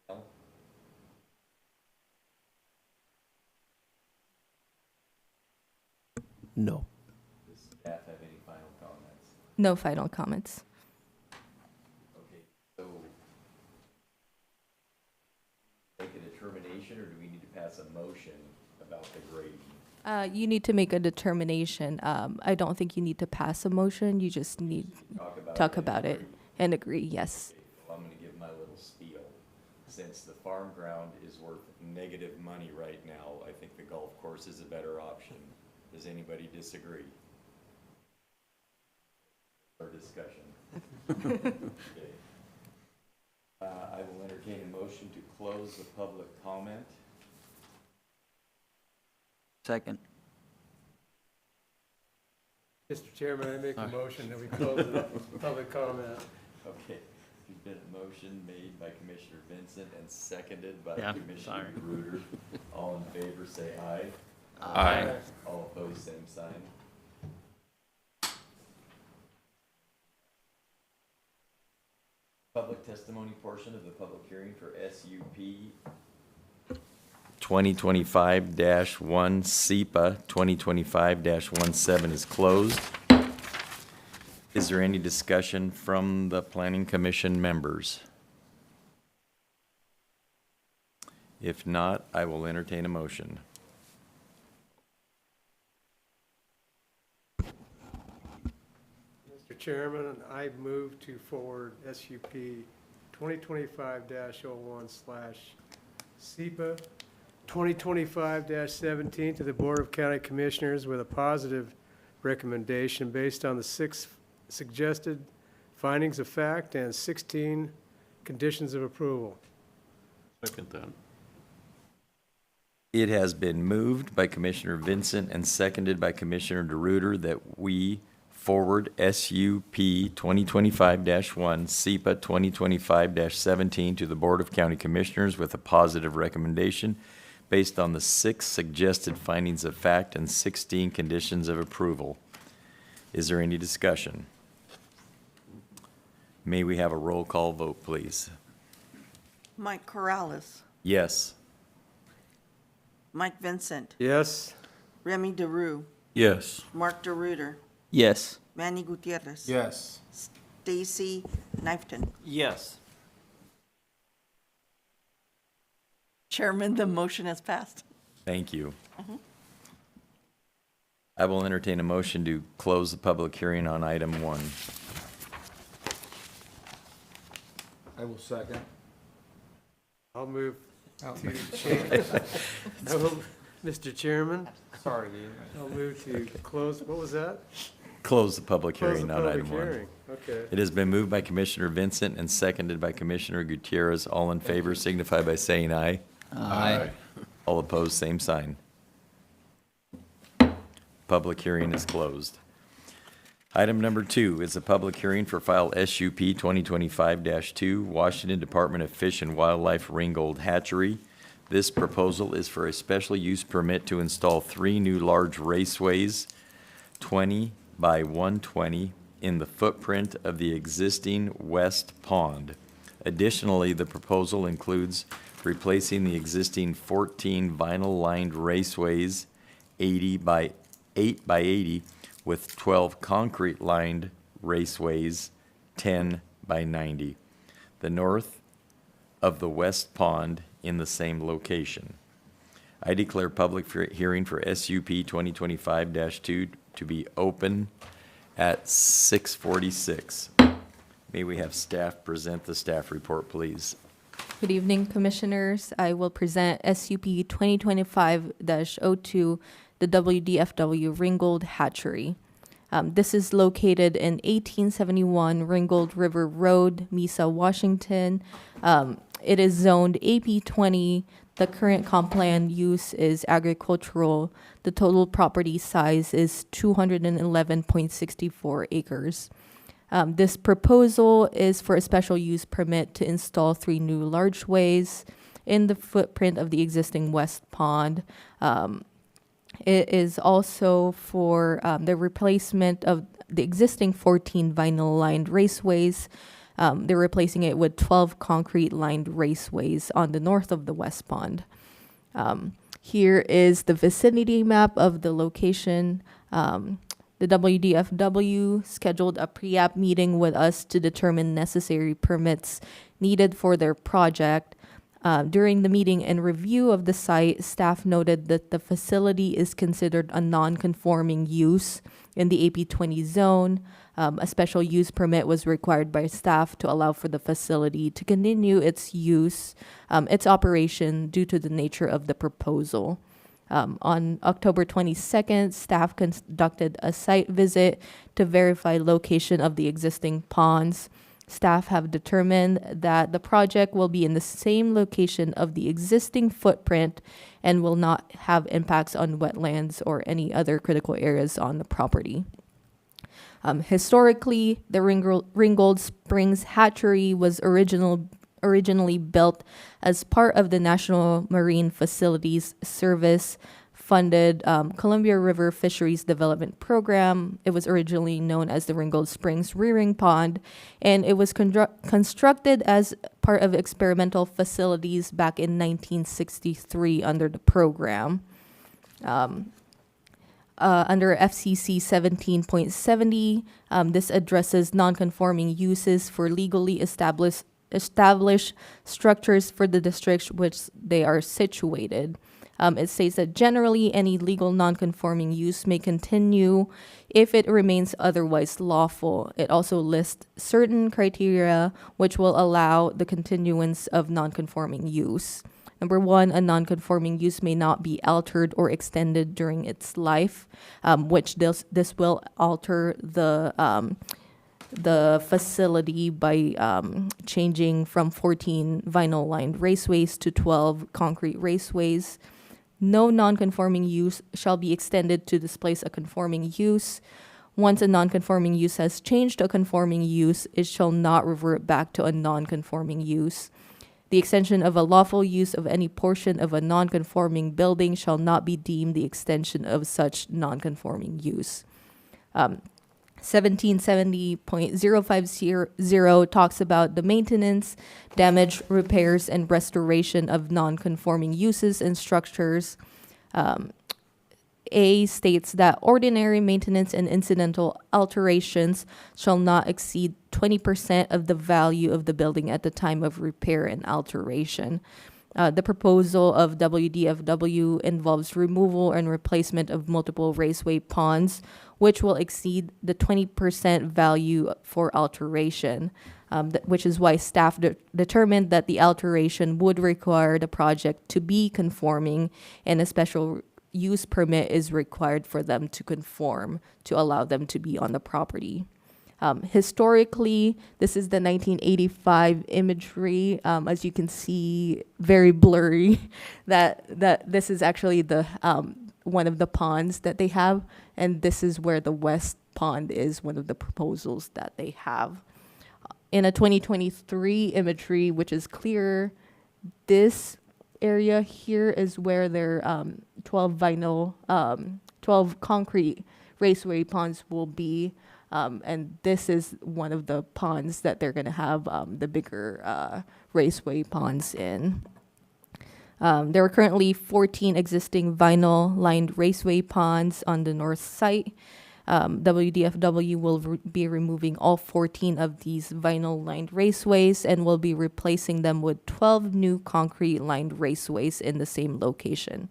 No? No. Does staff have any final comments? No final comments. Okay, so make a determination, or do we need to pass a motion about the grading? You need to make a determination. I don't think you need to pass a motion. You just need talk about it and agree. Yes. Okay, well, I'm gonna give my little spiel. Since the farm ground is worth negative money right now, I think the golf course is a better option. Does anybody disagree? Or discussion? Okay. I will entertain a motion to close the public comment. Second. Mr. Chairman, I make a motion that we close the public comment. Okay, there's been a motion made by Commissioner Vincent and seconded by Yeah, Commissioner sorry. Gruder. All in favor, say aye. Aye. All opposed, same sign. Public testimony portion of the public hearing for SUP 2025-1, SEPA 2025-17 is closed. Is there any discussion from the Planning Commission members? If not, I will entertain a motion. Mr. Chairman, I move to forward SUP 2025-01/SEPA 2025-17 to the Board of County Commissioners with a positive recommendation based on the 6 suggested findings of fact and 16 conditions of approval. Second that. It has been moved by Commissioner Vincent and seconded by Commissioner DeRuiter that we forward SUP 2025-1, SEPA 2025-17 to the Board of County Commissioners with a positive recommendation based on the 6 suggested findings of fact and 16 conditions of approval. Is there any discussion? May we have a roll call vote, please? Mike Corrales, Yes. Mike Vincent, Yes? Remy DeRue, Yes. Mark DeRuiter, Yes. Manny Gutierrez. Yes. Stacy Knifton. Yes. Chairman, the motion has passed. Thank you. I will entertain a motion to close the public hearing on item 1. I will second. I'll move to change. No, Mr. Chairman, Sorry. I'll move to close, what was that? Close the public Close the hearing on public item 1. hearing. Okay. It has been moved by Commissioner Vincent and seconded by Commissioner Gutierrez. All in favor signify by saying aye. Aye. All opposed, same sign. Public hearing is closed. Item number 2 is a public hearing for file SUP 2025-2, Washington Department of Fish and Wildlife Ringgold Hatchery. This proposal is for a special use permit to install 3 new large raceways, 20 by 120, in the footprint of the existing west pond. Additionally, the proposal includes replacing the existing 14 vinyl-lined raceways, 8 by 80, with 12 concrete-lined raceways, 10 by 90. The north of the west pond in the same location. I declare public hearing for SUP 2025-2 to be open at 6:46. May we have staff present the staff report, please? Good evening, Commissioners. I will present SUP 2025-02, the WDFW Ringgold Hatchery. This is located in 1871 Ringgold River Road, Mesa, Washington. It is zoned AP20. The current comp plan use is agricultural. The total property size is 211.64 acres. This proposal is for a special use permit to install 3 new large ways in the footprint of the existing west pond. It is also for the replacement of the existing 14 vinyl-lined raceways. They're replacing it with 12 concrete-lined raceways on the north of the west pond. Here is the vicinity map of the location. The WDFW scheduled a pre-app meeting with us to determine necessary permits needed for their project. During the meeting and review of the site, staff noted that the facility is considered a non-conforming use in the AP20 zone. A special use permit was required by staff to allow for the facility to continue its use, its operation, due to the nature of the proposal. On October 22nd, staff conducted a site visit to verify location of the existing ponds. Staff have determined that the project will be in the same location of the existing footprint and will not have impacts on wetlands or any other critical areas on the property. Historically, the Ringgold Springs Hatchery was originally built as part of the National Marine Facilities Service funded Columbia River Fisheries Development Program. It was originally known as the Ringgold Springs Rearing Pond, and it was constructed as part of experimental facilities back in 1963 under the program. under FCC 17.70. This addresses non-conforming uses for legally established structures for the districts which they are situated. It states that generally any legal non-conforming use may continue if it remains otherwise lawful. It also lists certain criteria which will allow the continuance of non-conforming use. Number one, a non-conforming use may not be altered or extended during its life, which this will alter the facility by changing from 14 vinyl-lined raceways to 12 concrete raceways. No non-conforming use shall be extended to displace a conforming use. Once a non-conforming use has changed to a conforming use, it shall not revert back to a non-conforming use. The extension of a lawful use of any portion of a non-conforming building shall not be deemed the extension of such non-conforming use. 1770.050 talks about the maintenance, damage, repairs, and restoration of non-conforming uses and structures. A states that ordinary maintenance and incidental alterations shall not exceed 20% of the value of the building at the time of repair and alteration. The proposal of WDFW involves removal and replacement of multiple raceway ponds, which will exceed the 20% value for alteration, which is why staff determined that the alteration would require the project to be conforming, and a special use permit is required for them to conform to allow them to be on the property. Historically, this is the 1985 imagery. As you can see, very blurry. that this is actually the one of the ponds that they have, and this is where the west pond is, one of the proposals that they have. In a 2023 imagery, which is clearer, this area here is where their 12 concrete raceway ponds will be. And this is one of the ponds that they're going to have the bigger raceway ponds in. There are currently 14 existing vinyl-lined raceway ponds on the north site. WDFW will be removing all 14 of these vinyl-lined raceways and will be replacing them with 12 new concrete-lined raceways in the same location.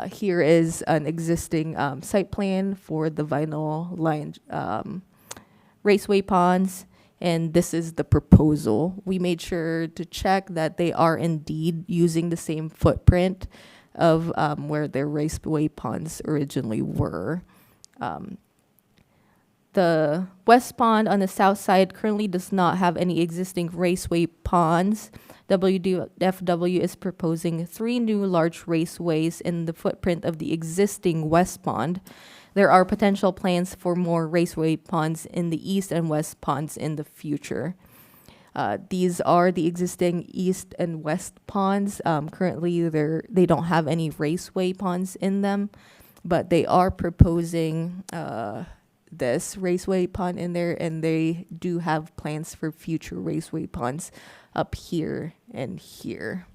Here is an existing site plan for the vinyl-lined raceway ponds, and this is the proposal. We made sure to check that they are indeed using the same footprint of where their raceway ponds originally were. The west pond on the south side currently does not have any existing raceway ponds. WDFW is proposing 3 new large raceways in the footprint of the existing west pond. There are potential plans for more raceway ponds in the east and west ponds in the future. These are the existing east and west ponds. Currently, they don't have any raceway ponds in them, but they are proposing this raceway pond in there, and they do have plans for future raceway ponds up here and here.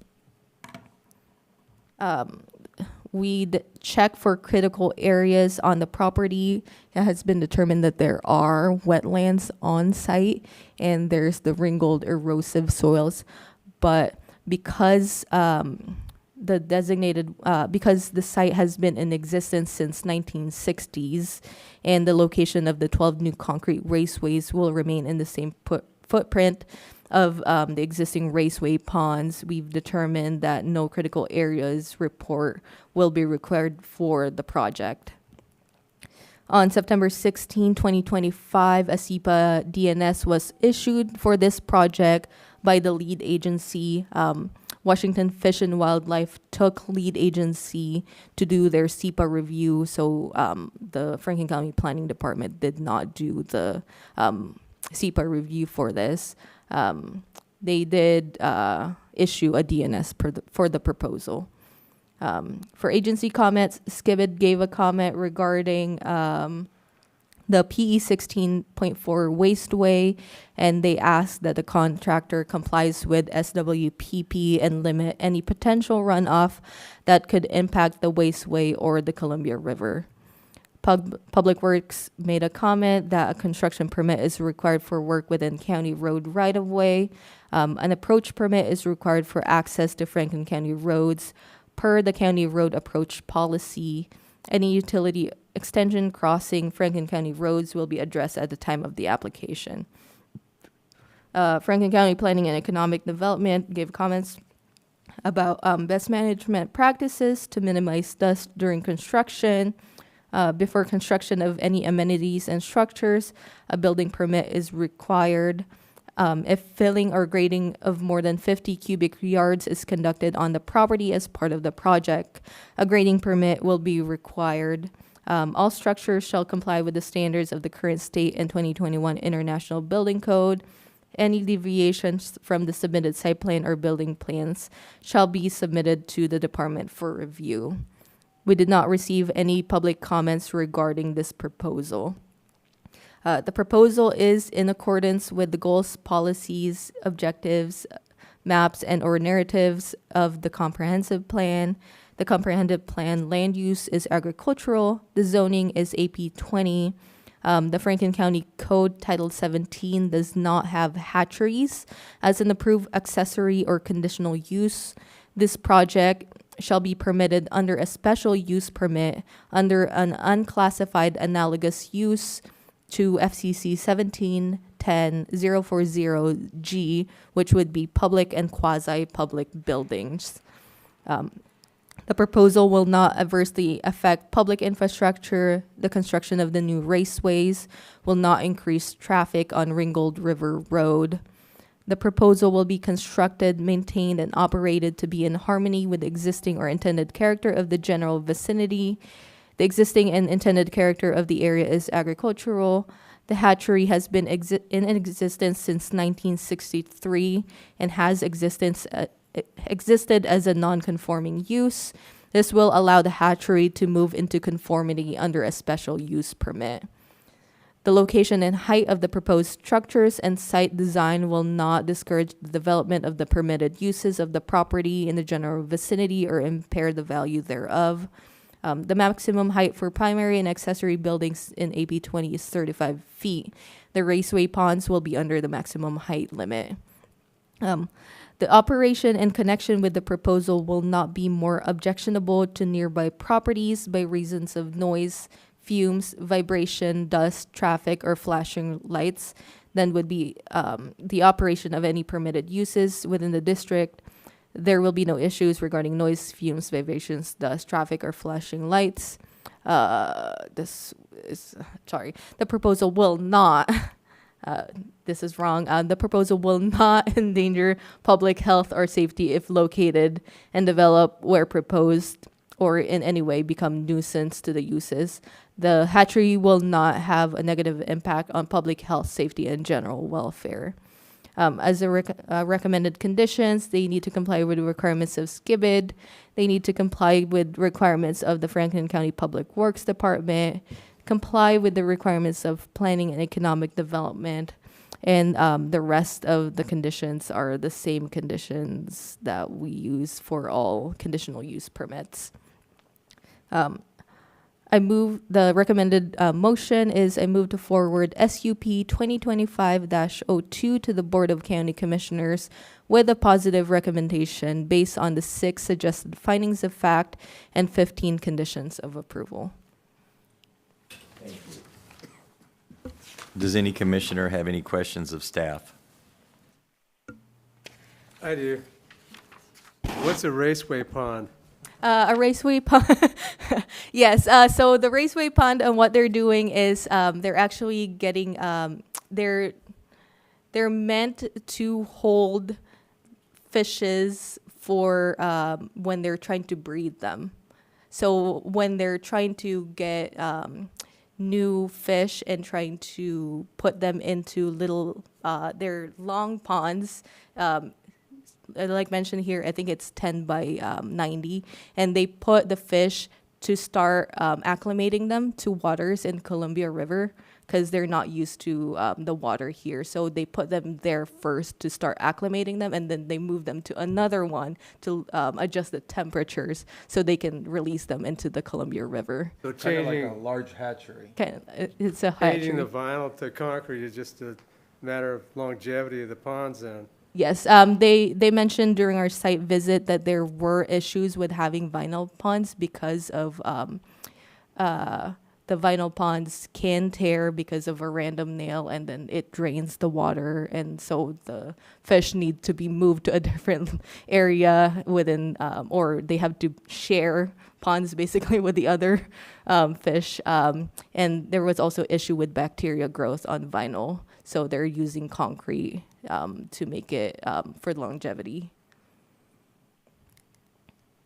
We'd check for critical areas on the property. It has been determined that there are wetlands on site, and there's the ringed erosive soils. But because because the site has been in existence since 1960s, and the location of the 12 new concrete raceways will remain in the same footprint of the existing raceway ponds, we've determined that no critical areas report will be required for the project. On September 16, 2025, a SEPA DNS was issued for this project by the lead agency. Washington Fish and Wildlife took lead agency to do their SEPA review, so the Franklin County Planning Department did not do the SEPA review for this. They did issue a DNS for the proposal. For agency comments, Skibbid gave a comment regarding the PE 16.4 wasteway, and they asked that the contractor complies with SWPP and limit any potential runoff that could impact the wasteway or the Columbia River. Public Works made a comment that a construction permit is required for work within county road right-of-way. An approach permit is required for access to Franklin County roads per the county road approach policy. Any utility extension crossing Franklin County roads will be addressed at the time of the application. Franklin County Planning and Economic Development gave comments about best management practices to minimize dust during construction. Before construction of any amenities and structures, a building permit is required. If filling or grading of more than 50 cubic yards is conducted on the property as part of the project, a grading permit will be required. All structures shall comply with the standards of the current state and 2021 International Building Code. Any deviations from the submitted site plan or building plans shall be submitted to the department for review. We did not receive any public comments regarding this proposal. The proposal is in accordance with the goals, policies, objectives, maps, and/or narratives of the comprehensive plan. The comprehensive plan land use is agricultural. The zoning is AP 20. The Franklin County Code Title 17 does not have hatcheries as an approved accessory or conditional use. This project shall be permitted under a special use permit under an unclassified analogous use to FCC 1710-040G, which would be public and quasi-public buildings. The proposal will not adversely affect public infrastructure. The construction of the new raceways will not increase traffic on Ringgold River Road. The proposal will be constructed, maintained, and operated to be in harmony with the existing or intended character of the general vicinity. The existing and intended character of the area is agricultural. The hatchery has been in existence since 1963 and has existed as a non-conforming use. This will allow the hatchery to move into conformity under a special use permit. The location and height of the proposed structures and site design will not discourage the development of the permitted uses of the property in the general vicinity or impair the value thereof. The maximum height for primary and accessory buildings in AB 20 is 35 feet. The raceway ponds will be under the maximum height limit. The operation in connection with the proposal will not be more objectionable to nearby properties by reasons of noise, fumes, vibration, dust, traffic, or flashing lights than would be the operation of any permitted uses within the district. There will be no issues regarding noise, fumes, vibrations, dust, traffic, or flashing lights. The proposal will not, this is wrong, the proposal will not endanger public health or safety if located and develop where proposed or in any way become nuisance to the uses. The hatchery will not have a negative impact on public health, safety, and general welfare. As a recommended conditions, they need to comply with the requirements of SCIBID. They need to comply with requirements of the Franklin County Public Works Department, comply with the requirements of Planning and Economic Development, and the rest of the conditions are the same conditions that we use for all conditional use permits. I move the recommended motion is I move to forward SUP 2025-02 to the Board of County Commissioners with a positive recommendation based on the 6 suggested findings of fact and 15 conditions of approval. Does any commissioner have any questions of staff? I do. What's a raceway pond? A raceway pond. Yes. So the raceway pond and what they're doing is they're actually getting they're meant to hold fishes for when they're trying to breed them. So when they're trying to get new fish and trying to put them into little they're long ponds. Like mentioned here, I think it's 10 by 90, and they put the fish to start acclimating them to waters in Columbia River because they're not used to the water here. So they put them there first to start acclimating them, and then they move them to another one to adjust the temperatures so they can release them into the Columbia River. So Kind of like a changing, large hatchery. It's a changing the hatchery. vinyl to concrete is just a matter of longevity of the ponds then. Yes, they mentioned during our site visit that there were issues with having vinyl ponds because of the vinyl ponds can tear because of a random nail, and then it drains the water, and so the fish need to be moved to a different area within, or they have to share ponds basically with the other fish. And there was also issue with bacteria growth on vinyl, so they're using concrete to make it for longevity.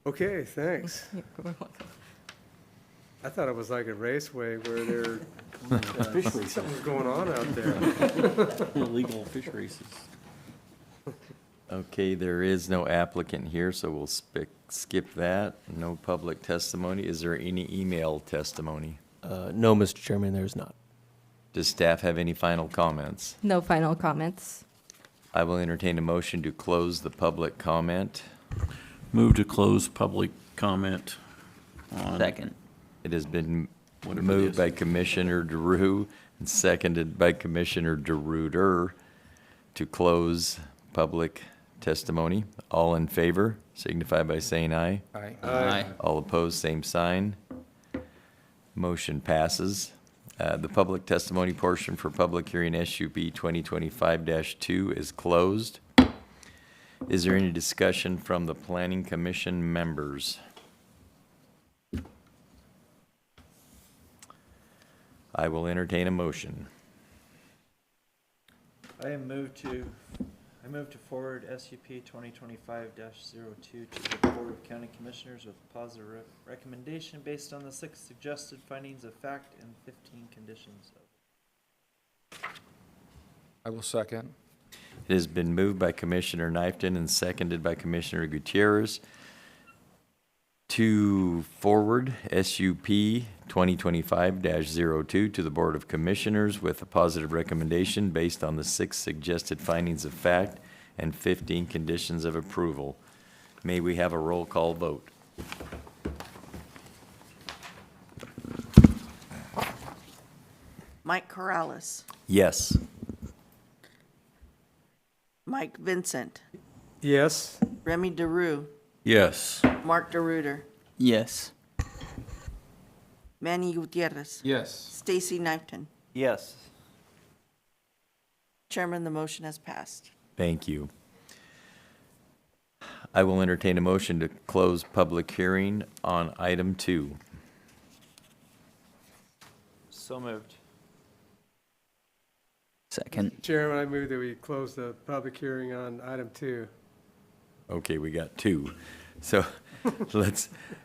Okay, thanks. I thought it was like a raceway where there, something's going on out there. Illegal fish races. Okay, there is no applicant here, so we'll skip that. No public testimony. Is there any email testimony? No, Mr. Chairman, there's not. Does staff have any final comments? No final comments. I will entertain a motion to close the public comment. Move to close public comment on. Second. It has been Whatever it moved is. by Commissioner DeRue and seconded by Commissioner DeRuiter to close public testimony. All in favor signify by saying aye. Aye. Aye. All opposed, same sign. Motion passes. The public testimony portion for public hearing SUP 2025-2 is closed. Is there any discussion from the Planning Commission members? I will entertain a motion. I move to forward SUP 2025-02 to the Board of County Commissioners with positive recommendation based on the 6 suggested findings of fact and 15 conditions of. I will second. It has been moved by Commissioner Knifton and seconded by Commissioner Gutierrez to forward SUP 2025-02 to the Board of Commissioners with a positive recommendation based on the 6 suggested findings of fact and 15 conditions of approval. May we have a roll call vote? Mike Corrales, Yes. Mike Vincent, Yes, Remy DeRue, Yes. Mark DeRuiter, Yes. Manny Gutierrez, Yes. Stacy Knifton. Yes. Chairman, the motion has passed. Thank you. I will entertain a motion to close public hearing on item 2. So moved. Second. Chairman, I move that we close the public hearing on item 2. Okay, we got 2. So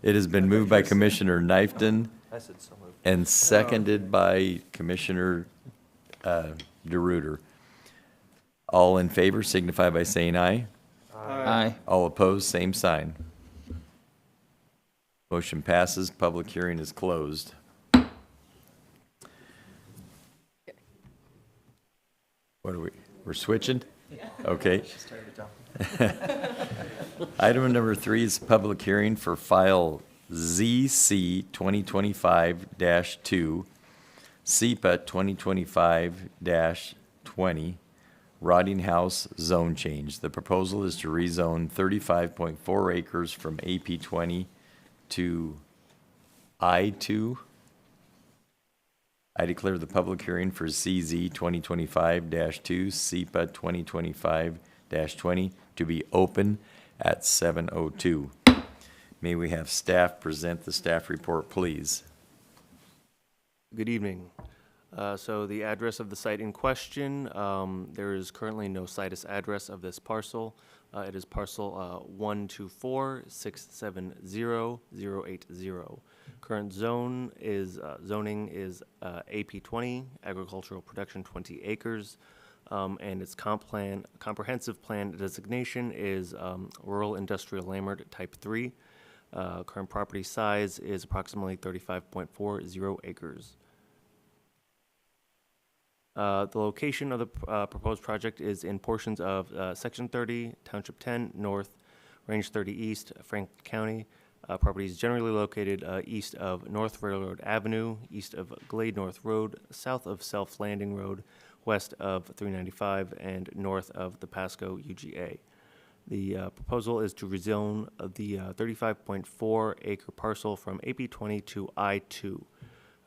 it has been moved by Commissioner Knifton I said so moved. and seconded by Commissioner DeRuiter. All in favor signify by saying aye. Aye. All opposed, same sign. Motion passes. Public hearing is closed. What are we, we're switching? Okay. Item number 3 is public hearing for file ZC 2025-2, SEPA 2025-20, Rotting House zone change. The proposal is to rezone 35.4 acres from AP 20 to I2. I declare the public hearing for CZ 2025-2, SEPA 2025-20 to be open at 7:02. May we have staff present the staff report, please? Good evening. So the address of the site in question, there is currently no situs address of this parcel. It is parcel 124670080. Current zoning is AP 20, agricultural production 20 acres, and its comprehensive plan designation is rural industrial landmark type 3. Current property size is approximately 35.40 acres. The location of the proposed project is in portions of Section 30, Township 10 North, Range 30 East, Franklin County. Property is generally located east of North Railroad Avenue, east of Glade North Road, south of Self Landing Road, west of 395, and north of the Pasco UGA. The proposal is to rezone the 35.4 acre parcel from AP 20 to I2.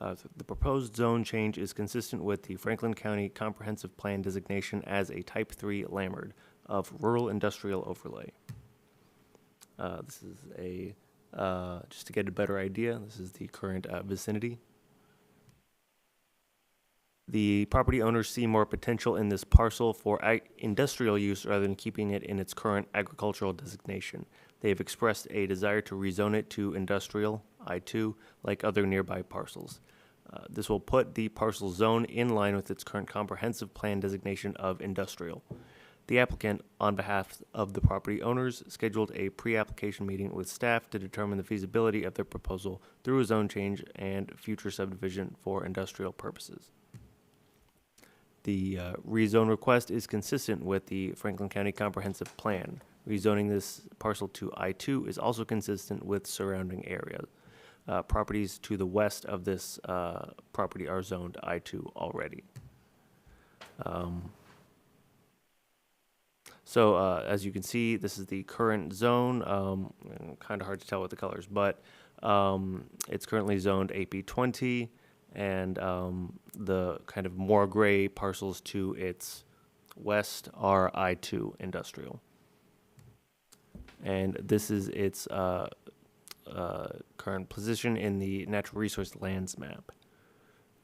The proposed zone change is consistent with the Franklin County Comprehensive Plan designation as a Type 3 LAMIRD of Rural Industrial Overlay. This is a, just to get a better idea, this is the current vicinity. The property owners see more potential in this parcel for industrial use rather than keeping it in its current agricultural designation. They have expressed a desire to rezone it to industrial, I2, like other nearby parcels. This will put the parcel zone in line with its current comprehensive plan designation of industrial. The applicant, on behalf of the property owners, scheduled a pre-application meeting with staff to determine the feasibility of their proposal through a zone change and future subdivision for industrial purposes. The rezone request is consistent with the Franklin County Comprehensive Plan. Rezoning this parcel to I2 is also consistent with surrounding areas. Properties to the west of this property are zoned I2 already. As you can see, this is the current zone. Kind of hard to tell with the colors, but it's currently zoned AP 20. And the kind of more gray parcels to its west are I2 industrial. And this is its current position in the natural resource lands map,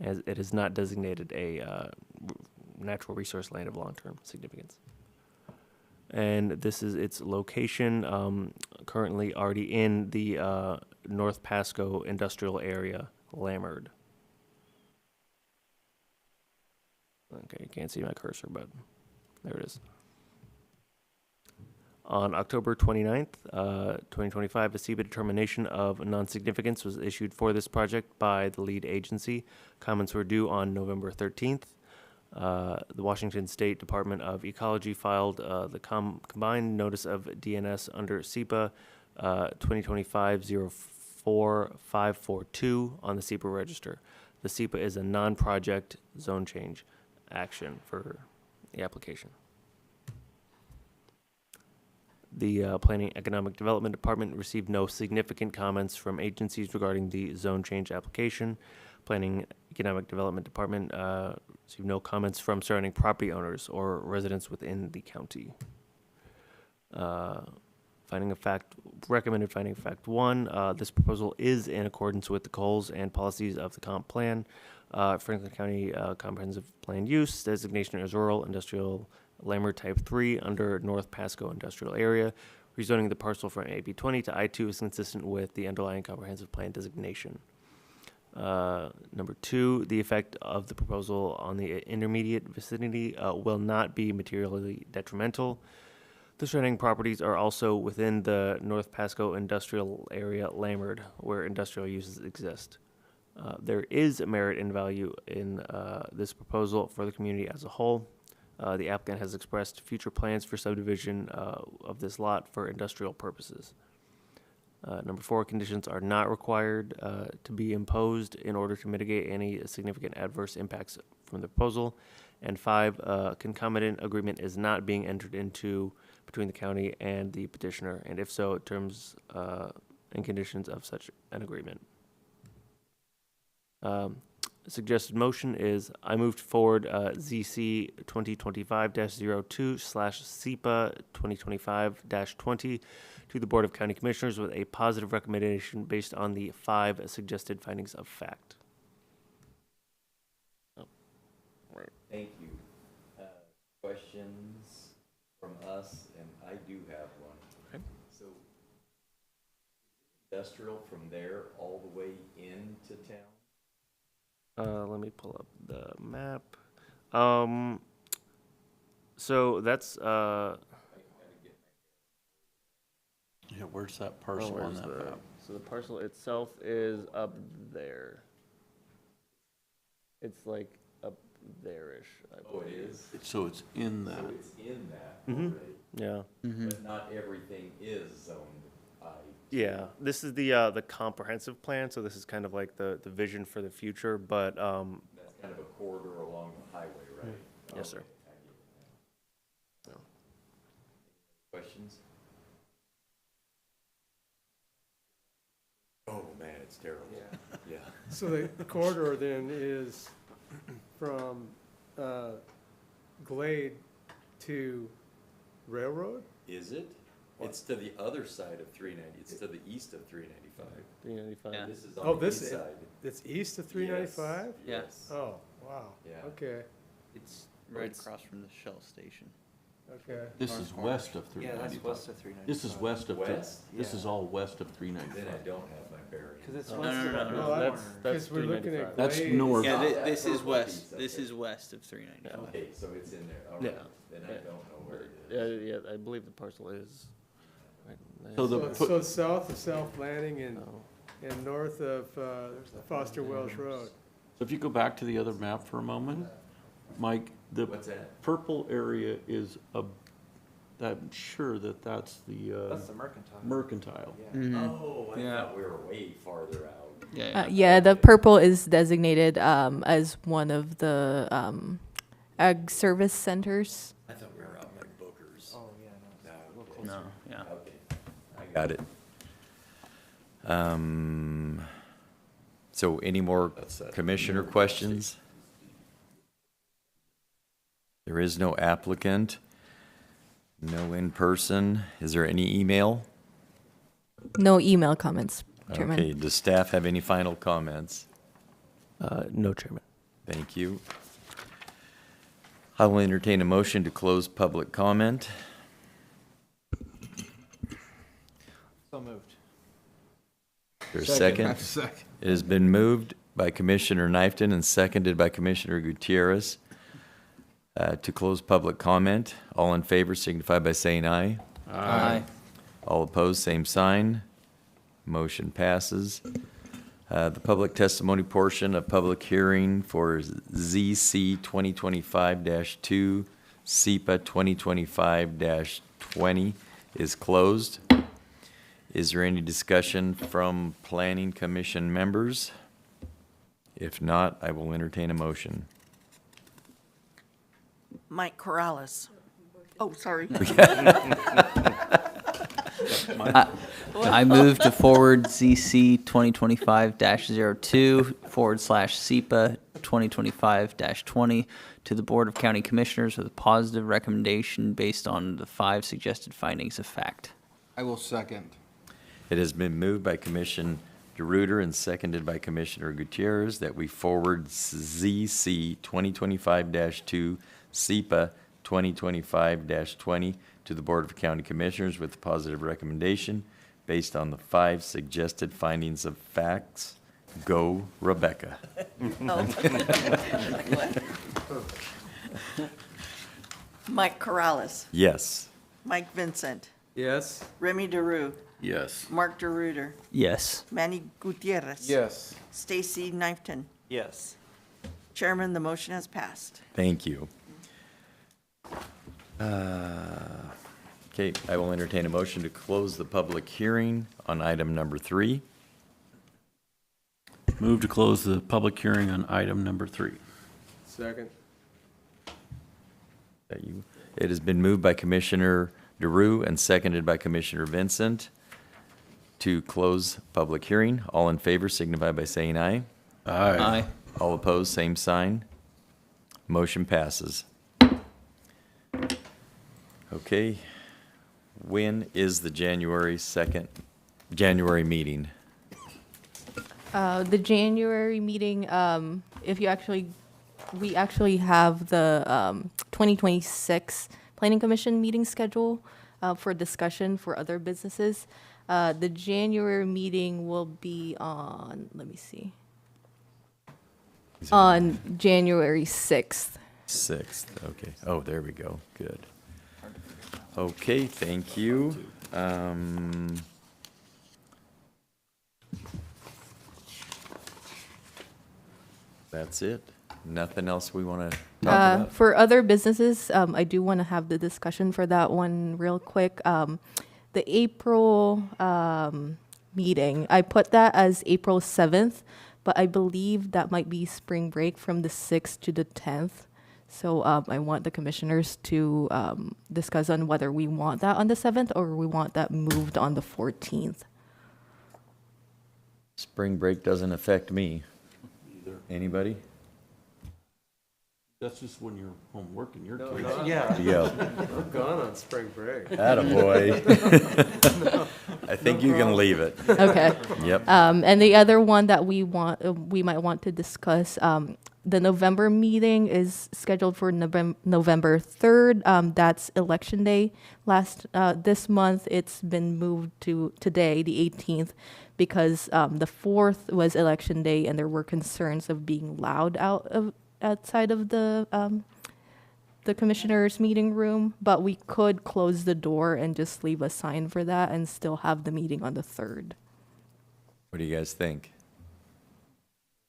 as it is not designated a natural resource land of long-term significance. And this is its location, currently already in the North Pasco industrial area, LAMIRD. Okay, you can't see my cursor, but there it is. On October 29th, 2025, a SEBA determination of non-significance was issued for this project by the lead agency. Comments were due on November 13th. The Washington State Department of Ecology filed the combined notice of DNS under SEPA 2025-04542 on the SEPA register. The SEPA is a non-project zone change action for the application. The Planning Economic Development Department received no significant comments from agencies regarding the zone change application. Planning Economic Development Department received no comments from surrounding property owners or residents within the county. Recommended finding of fact 1, this proposal is in accordance with the goals and policies of the comp plan. Franklin County Comprehensive Plan Use designation as rural industrial LAMIRD Type 3 under North Pasco Industrial Area. Rezoning the parcel from AB 20 to I2 is consistent with the underlying comprehensive plan designation. Number 2, the effect of the proposal on the intermediate vicinity will not be materially detrimental. The surrounding properties are also within the North Pasco Industrial Area LAMIRD, where industrial uses exist. There is merit and value in this proposal for the community as a whole. The applicant has expressed future plans for subdivision of this lot for industrial purposes. Number 4, conditions are not required to be imposed in order to mitigate any significant adverse impacts from the proposal. And 5, a concomitant agreement is not being entered into between the county and the petitioner, and if so, terms and conditions of such an agreement. Suggested motion is I moved forward ZC 2025-02/SEPA 2025-20 to the Board of County Commissioners with a positive recommendation based on the 5 suggested findings of fact. Thank you. Questions from us, and I do have one. Okay. So, industrial from there all the way into town? Let me pull up the map. So that's Yeah, where's that parcel on where's that the- map? So the parcel itself is up there. It's like up there-ish, I Oh, it believe. is? So it's in that. it's in that Mhm. Yeah. but not everything is zoned I. Yeah, this is the comprehensive plan, so this is kind of like the vision for the future, but, That's kind of a corridor along the highway, right? Yes, sir. Okay, I get it now. Questions? Oh, man, it's terrible. Yeah. So the corridor then is from Glade to Railroad? Is it? It's to the other side of 390, it's to the east of 395. 395. Yeah. This is Oh, on the this east is- side. It's east of 395? Yeah. Yes. Oh, wow. Yeah. Okay, It's right across from the Shell station. okay. This is west of Yeah, that's 395. west of 395. This is west of, West? this is all west of Then I 395. don't have my bearing. Because it's No, west no, of no, that no, No, corner. that's, That's because we're looking at 395. That's Glade. north. Yeah, that this is purple west, piece, this okay. is west of 395. Okay, so it's in there, all Yeah. right. Then I Yeah. don't know where it Yeah, is. yeah, I believe the parcel is. right there. So the So it's put- so it's south of South Landing and, Oh. and north of Foster Wells Road. So if you go back to the other map for a moment, Mike, the What's that? purple area is I'm sure that's the That's the mercantile. mercantile. Yeah. Oh, I Yeah. thought we were way farther out. Yeah, Yeah, the purple is designated as one of the ag service centers. I thought we were out by Booker's. Oh, yeah, no. No, it's a little okay. closer. no, yeah. Okay, I got it. So any more commissioner questions? There is no applicant, no in person. Is there any email? No email comments, Chairman. Okay, does staff have any final comments? No, Chairman. Thank you. I will entertain a motion to close public comment. So moved. There's a second? It has been moved by Commissioner Knifton and seconded by Commissioner Gutierrez to close public comment. All in favor signify by saying aye. Aye. All opposed, same sign. Motion passes. The public testimony portion of public hearing for ZC 2025-2, SEPA 2025-20 is closed. Is there any discussion from Planning Commission members? If not, I will entertain a motion. Mike Corrales. Oh, sorry. I move to forward ZC 2025-02/SEPA 2025-20 to the Board of County Commissioners with a positive recommendation based on the 5 suggested findings of fact. I will second. It has been moved by Commissioner DeRuiter and seconded by Commissioner Gutierrez that we forward ZC 2025-2, SEPA 2025-20 to the Board of County Commissioners with a positive recommendation based on the 5 suggested findings of facts. Go, Rebecca. Mike Corrales, Yes. Mike Vincent, Yes? Remy DeRue, Yes. Mark DeRuiter, Yes. Manny Gutierrez. Yes. Stacy Knifton. Yes. Chairman, the motion has passed. Thank you. Okay, I will entertain a motion to close the public hearing on item number 3. Move to close the public hearing on item number 3. Second? That you? It has been moved by Commissioner DeRue and seconded by Commissioner Vincent to close public hearing. All in favor signify by saying aye. Aye. All opposed, same sign. Motion passes. Okay. When is the January meeting? The January meeting, we actually have the 2026 Planning Commission meeting schedule for discussion for other businesses. The January meeting will be on, let me see, on January 6th. 6th, okay. Oh, there we go, good. Okay, thank you. That's it. Nothing else we want to talk about? For other businesses, I do want to have the discussion for that one real quick. The April meeting, I put that as April 7th, but I believe that might be spring break from the 6th to the 10th. So I want the commissioners to discuss on whether we want that on the 7th or we want that moved on the 14th. Spring break doesn't affect me. Either. Anybody? That's just when you're home working your No, kids. no, Yeah. Yeah. I'm gone on spring break. Attaboy. I think you can leave it. Okay. Yep. And the other one that we might want to discuss, the November meeting is scheduled for November 3rd. That's election day. This month, it's been moved to today, the 18th, because the 4th was election day, and there were concerns of being loud outside of the commissioners' meeting room. But we could close the door and just leave a sign for that, and still have the meeting on the 3rd. What do you guys think?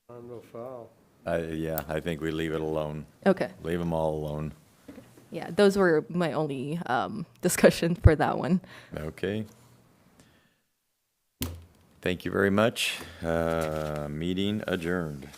I'm no foul. Yeah, I think we leave it alone. Okay. Leave them all alone. Yeah, those were my only discussion for that one. Okay. Thank you very much. Meeting adjourned.